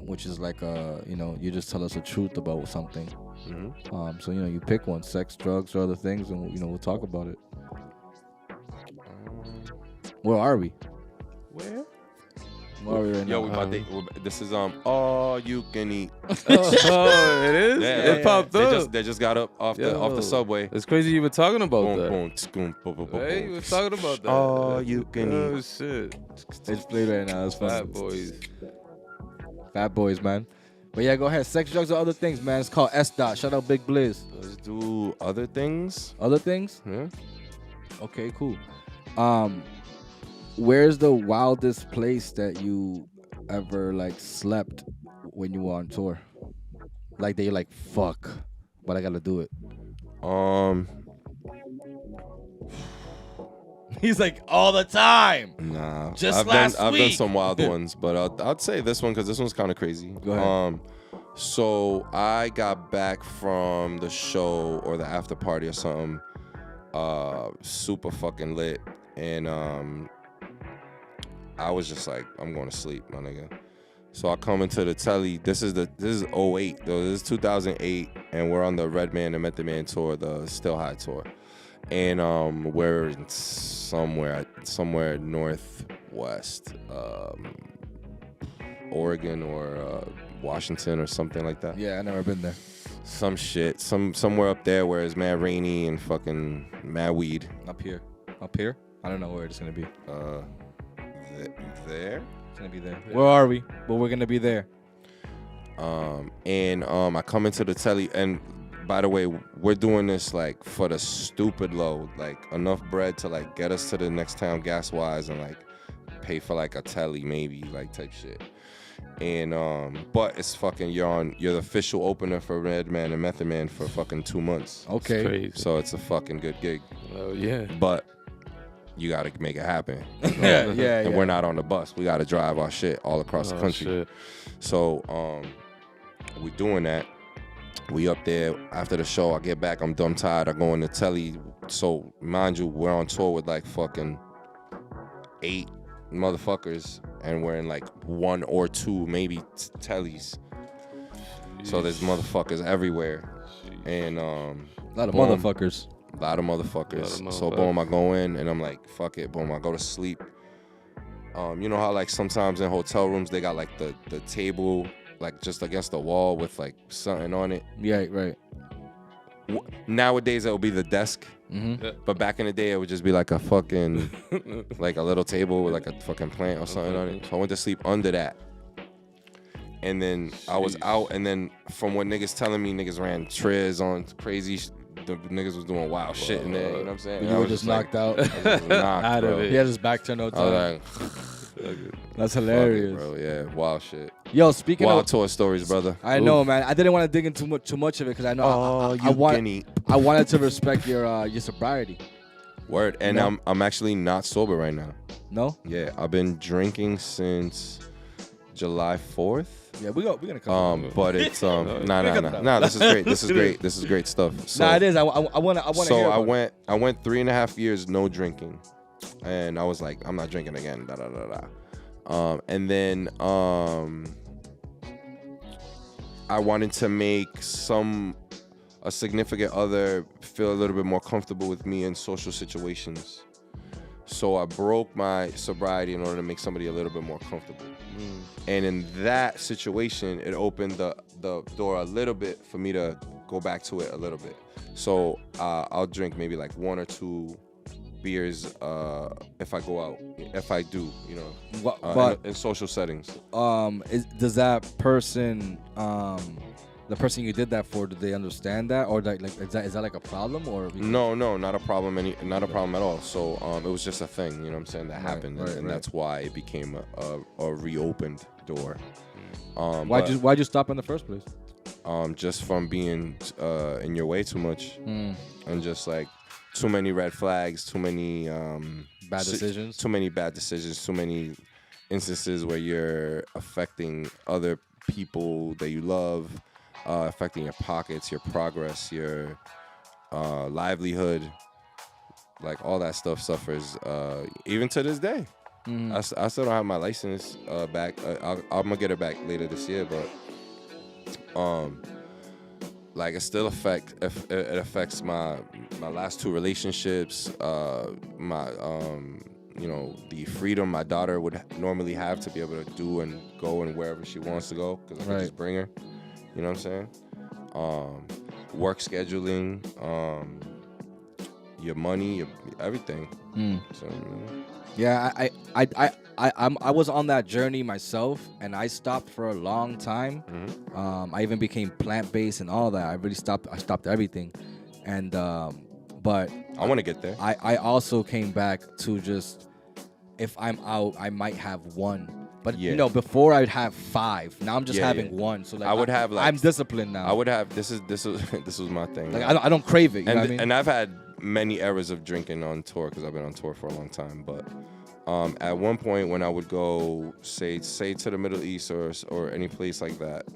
Which is like you know, you just tell us the truth about something. Mm-hmm. So, you know, you pick one, sex, drugs, or other things, and you know, we'll talk about it. Where are we? Where? Where are we right Yo, now? this is all you can eat. Oh, it is? Yeah, It popped up. They just got up off the subway. It's crazy you were talking about Boom, that. boom, boom, boom, boom, boom. Hey, you were talking about that. All you can Oh, eat. shit. It's played right now. It's fun. Fat boys. Fat boys, man. But yeah, go ahead. Sex, drugs, or other things, man. It's called S. Shout out Big Blizz. Let's do other things. Other things? Yeah. Okay, cool. Where's the wildest place that you ever like slept when you were on tour? Like that you're like, fuck, but I gotta do it. He's like, all the time. Nah. Just I've last done week. some wild ones, but I'd say this one because this one's kind of crazy. Go ahead. So I got back from the show or the after party or something, super fucking lit, and I was just like, I'm going to sleep, my nigga. So I come into the telly. This is 08 though. This is 2008, and we're on the Redman and Method Man tour, the Still High tour, and we're in somewhere northwest, Oregon or Washington or something like that. Yeah, I never been there. Some shit, somewhere up there where it's mad rainy and fucking mad weed. Up here. I don't know where it's gonna be. There. It's gonna be there. Where are we? But we're gonna be there. I come into the telly, and by the way, we're doing this like for the stupid low, like enough bread to like get us to the next town gas wise and like pay for like a telly maybe, like type shit. And but it's fucking you're the official opener for Redman and Method Man for fucking 2 months. Okay. Crazy. So it's a fucking good gig. Oh, yeah. But you gotta make it happen. Yeah. And we're not on the bus. We gotta drive our shit all across the country. Shit. So we doing that. We up there after the show. I get back. I'm dumb tired. I go in the telly. So mind you, we're on tour with like fucking 8 motherfuckers, and we're in like 1 or 2 maybe tellies. So there's motherfuckers everywhere, and A lot of boom. motherfuckers. A lot of motherfuckers. So boom, I go in and I'm like, fuck it. Boom, I go to sleep. You know how like sometimes in hotel rooms they got like the table like just against the wall with like something on it. Yeah, right. Nowadays it would be the desk, but back in the day it would just be like a fucking like a little table with like a fucking plant or something on it. So I went to sleep under that. And then I was out, and then from what niggas telling me, niggas ran triz on crazy. The niggas was doing wild shit in there. You know what I'm saying? You were just knocked out. I was just knocked, Out bro. of it. He had his back turned no I time. was like, That's fuck it, hilarious. bro. Yeah, wild shit. Yo, speaking Wild of, tour stories, brother. I know, man. I didn't want to dig into too much of it because I know I wanted to respect your sobriety. Word, and No. I'm actually not sober right now. No? Yeah, I've been drinking since July 4th. Yeah, we're gonna come. But it's nah. This is great. This is great. This is great stuff. So, Nah, it is. I want to. so hear I about it. went 3.5 years no drinking, and I was like, I'm not drinking again. Da da da da. And then I wanted to make a significant other feel a little bit more comfortable with me in social situations. So I broke my sobriety in order to make somebody a little bit more comfortable. And in that situation, it opened the door a little bit for me to go back to it a little bit. So I'll drink maybe like 1 or 2 beers if I go out, if I do, you know, but in social settings. Does that person, the person you did that for, do they understand that, or like is that like a problem, or? No, not a problem. Not a problem at all. So it was just a thing, you know what I'm saying, that happened, and that's why it became a reopened door. Why'd you stop in the first place? Just from being in your way too much, and just like too many red flags, too many bad decisions, too many instances where you're affecting other people that you love, affecting your pockets, your progress, your livelihood. Like all that stuff suffers even to this day. I still don't have my license back. I'm gonna get it back later this year, but like it still affects my last 2 relationships, my you know, the freedom my daughter would normally have to be able to do and go and wherever she wants to go, because I can just bring her. You know what I'm saying? Work scheduling, your money, everything. So, yeah, I was on that journey myself, and I stopped for a long time. I even became plant-based and all that. I stopped everything, and but I want to get there. I also came back to just, if I'm out, I might have 1. But you know, before I'd have 5. Now I'm just having 1. So like I would have like, I'm disciplined now. I would have this was my thing. Like I don't crave it. You know what I mean? And I've had many eras of drinking on tour because I've been on tour for a long time. But at one point when I would go say to the Middle East or any place like that,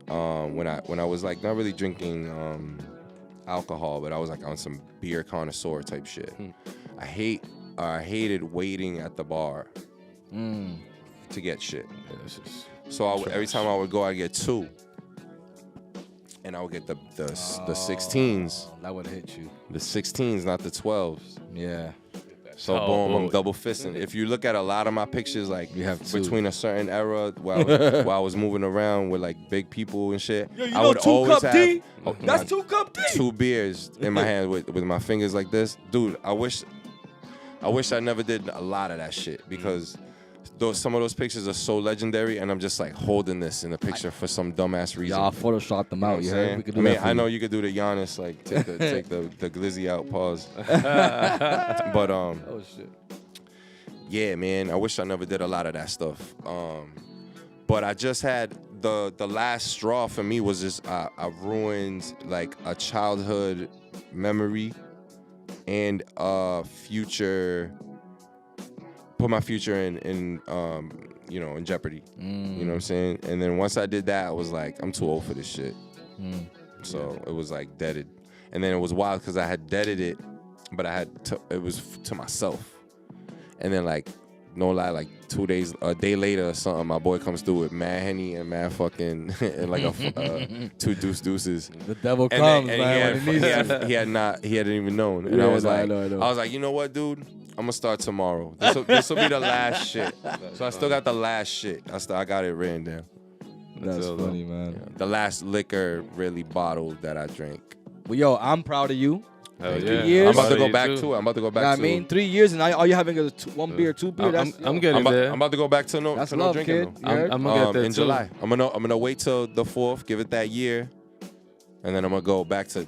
when I was like not really drinking alcohol, but I was like on some beer connoisseur type shit. I hated waiting at the bar to get shit. So every time I would go, I'd get 2. And I would get the 16s. That would hit you. The 16s, not the 12s. Yeah. So boom, I'm double fisting. If you look at a lot of my pictures, like you have 2. Between a certain era while I was moving around with like big people and shit, Yo, you I know would 2 always cup have D? That's 2 cup D. 2 beers in my hand with my fingers like this. Dude, I wish I never did a lot of that shit, because some of those pictures are so legendary, and I'm just like holding this in the picture for some dumbass reason. Y'all Photoshop them out. You know We could do I mean, that for I know you. you could do the Giannis, like take the glizzy out, pause. But Oh shit. yeah, man, I wish I never did a lot of that stuff. But I just had the last straw for me was just I ruined like a childhood memory and put my future in you know, in jeopardy. You know what I'm saying? And then once I did that, I was like, I'm too old for this shit. So it was like deaded. And then it was wild because I had deaded it, but it was to myself. And then like, no lie, like a day later or something, my boy comes through with mad Henny and mad fucking and like a 2 deuces. The devil And comes, then, man. he hadn't even known. And Yeah, I was no, I like, know. I was like, you know what, dude? I'm gonna start tomorrow. This will be the last shit. So I still got the last shit. I got it written down. That's funny, man. Yeah. The last liquor really bottled that I drank. Well, yo, I'm proud of you. Hell 3 yeah. years. I'm about to go You back too. to it. I'm about to go back You know what to I mean? 3 years, and all you're having is 2 beer. I'm getting there. I'm about to go back to no That's to no love, drinking kid. though. You heard? I'm gonna get there in too. July. I'm gonna wait till the 4th, give it that year, and then I'm gonna go back to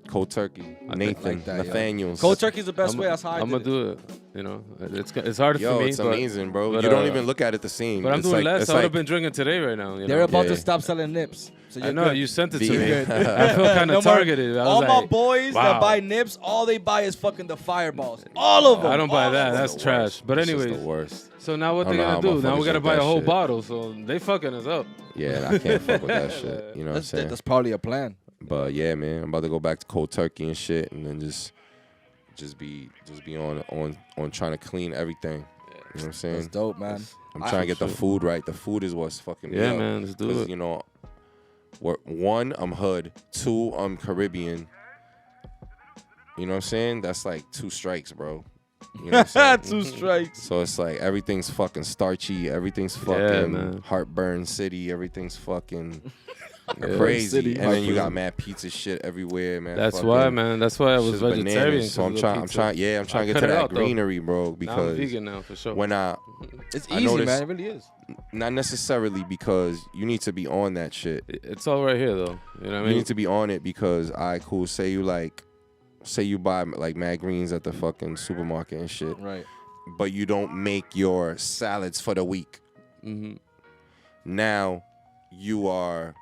cold turkey. Nathan, like that, yo. Nathaniel's. Cold turkey's the best way. That's how I'm I gonna did it. do it. You know, it's hard Yo, for me. it's but, amazing, bro. but, You don't even look at it the same. But I'm It's doing like, less. it's I would have like- been drinking today right now. You They're know? about Yeah. to stop selling nips. So I you're know good. you sent it Be to me. good. I feel kind No of more- targeted. I was all my like, boys wow. that buy nips, all they buy is fucking the fireballs. All of them. I don't buy All that. of them. That's the trash. worst. But It's just anyways, the worst. so now what I they don't know gonna how do? Now we motherfuckers gotta drink buy a that whole shit. bottle. So they fucking us up. Yeah, I can't fuck with that shit. You know what I'm saying? That's probably a plan. But yeah, man, I'm about to go back to cold turkey and shit, and then just be on trying to clean everything. You know what I'm saying? That's dope, man. I'm trying to get the food right. The food is what's fucking me Yeah, up. man, let's do 'Cause, it. you know, One, I'm hood. Two, I'm Caribbean. You know what I'm saying? That's like 2 strikes, bro. You know what I'm saying? 2 strikes. So it's like everything's fucking starchy. Everything's fucking heartburn city. Everything's fucking crazy. City. And then you got mad pizza shit everywhere, man. That's why, man. That's why I was vegetarian. Bananas. So I'm trying to get to that greenery, bro. Because now I'm vegan now for sure. When It's I easy, noticed, man. It really is. Not necessarily because you need to be on that shit. It's all right here, though. You know what I mean? You need to be on it because, cool. Say you buy like mad greens at the fucking supermarket and shit. Right. But you don't make your salads for the week. Mm-hmm. Now you are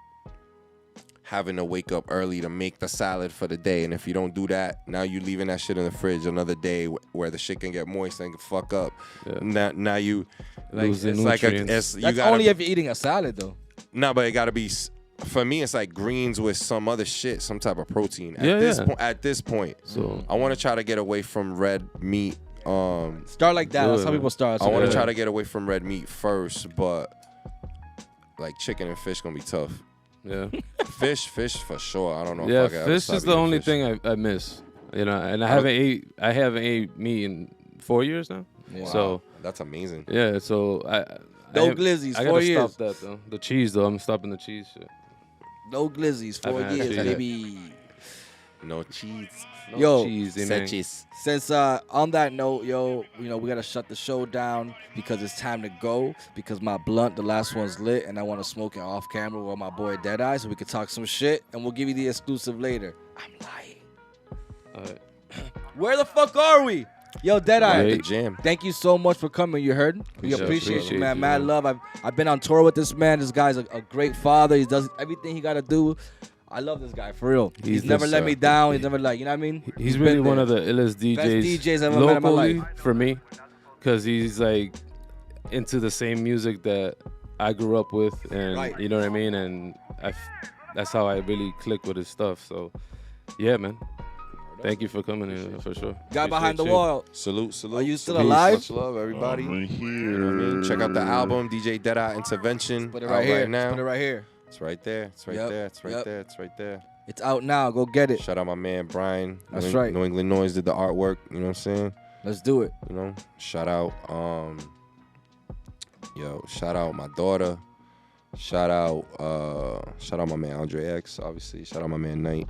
having to wake up early to make the salad for the day. And if you don't do that, now you leaving that shit in the fridge another day where the shit can get moist and fuck up. Yeah. Now you like Losing it's like nutrients. That's only if you're eating a salad, though. No, but it gotta be. For me, it's like greens with some other shit, some type of protein. At this point, so I want to try to get away from red meat. Start like that. That's how people start. I want to try to get away from red meat first, but like chicken and fish gonna be tough. Yeah, fish for sure. I don't know. Yeah, if I can fish is the only thing I miss. You know, and I haven't ate meat in 4 years now. Yeah. So that's amazing. Yeah, so no glizzies. I 4 gotta years. stop that though. The cheese though, I'm stopping the cheese shit. No glizzies. 4 years, baby. No cheese. No yo, cheese, since on that note, yo, you know we gotta shut the show down because it's time to go. Because my blunt, the last one's lit, and I want to smoke it off camera with my boy Deadeye, so we can talk some shit, and we'll give you the exclusive later. I'm lying. All right. Where the fuck are we? Yo, Deadeye, the jam. Thank you so much for coming. You heard? We appreciate you, man. Mad love. I've been on tour with this man. This guy's a great father. He does everything he got to do. I love this guy for real. He's never let me down. He's never like, you know what I mean? He's really one of the illest DJs, best DJs I've ever met in my life. For me, because he's like into the same music that I grew up with, and you know what I mean. And that's how I really click with his stuff. So, yeah, man. Thank you for coming in, for sure. Guy behind the wall. Salute. Are you still alive? Much love, everybody. Right here. You know what I mean? Check out the album, DJ Deadeye Intervention. Put it right here. Right now. Put it right here. It's right there. It's right there. It's right there. It's right there. It's out now. Go get it. Shout out my man Brian. That's right. New England Noise did the artwork. You know what I'm saying? Let's do it. You know. Shout out. Shout out my daughter. Shout out my man Andre X. Obviously. Shout out my man Knight.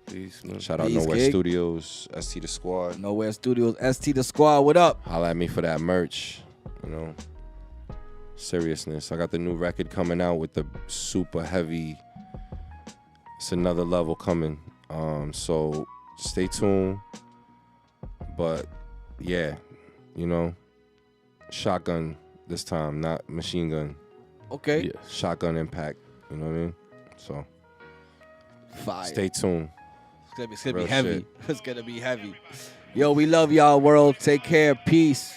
Peace, man. Shout out Nowhere Studios, ST the Squad. Nowhere Studios, ST the Squad. What up? Holla at me for that merch. You know. Seriousness. I got the new record coming out with the super heavy. It's another level coming. So stay tuned. But yeah, you know, shotgun this time, not machine gun. Okay. Yeah. Shotgun impact. You know what I mean? So fire. Stay tuned. It's gonna be heavy. It's gonna be heavy. Yo, we love y'all, world. Take care. Peace.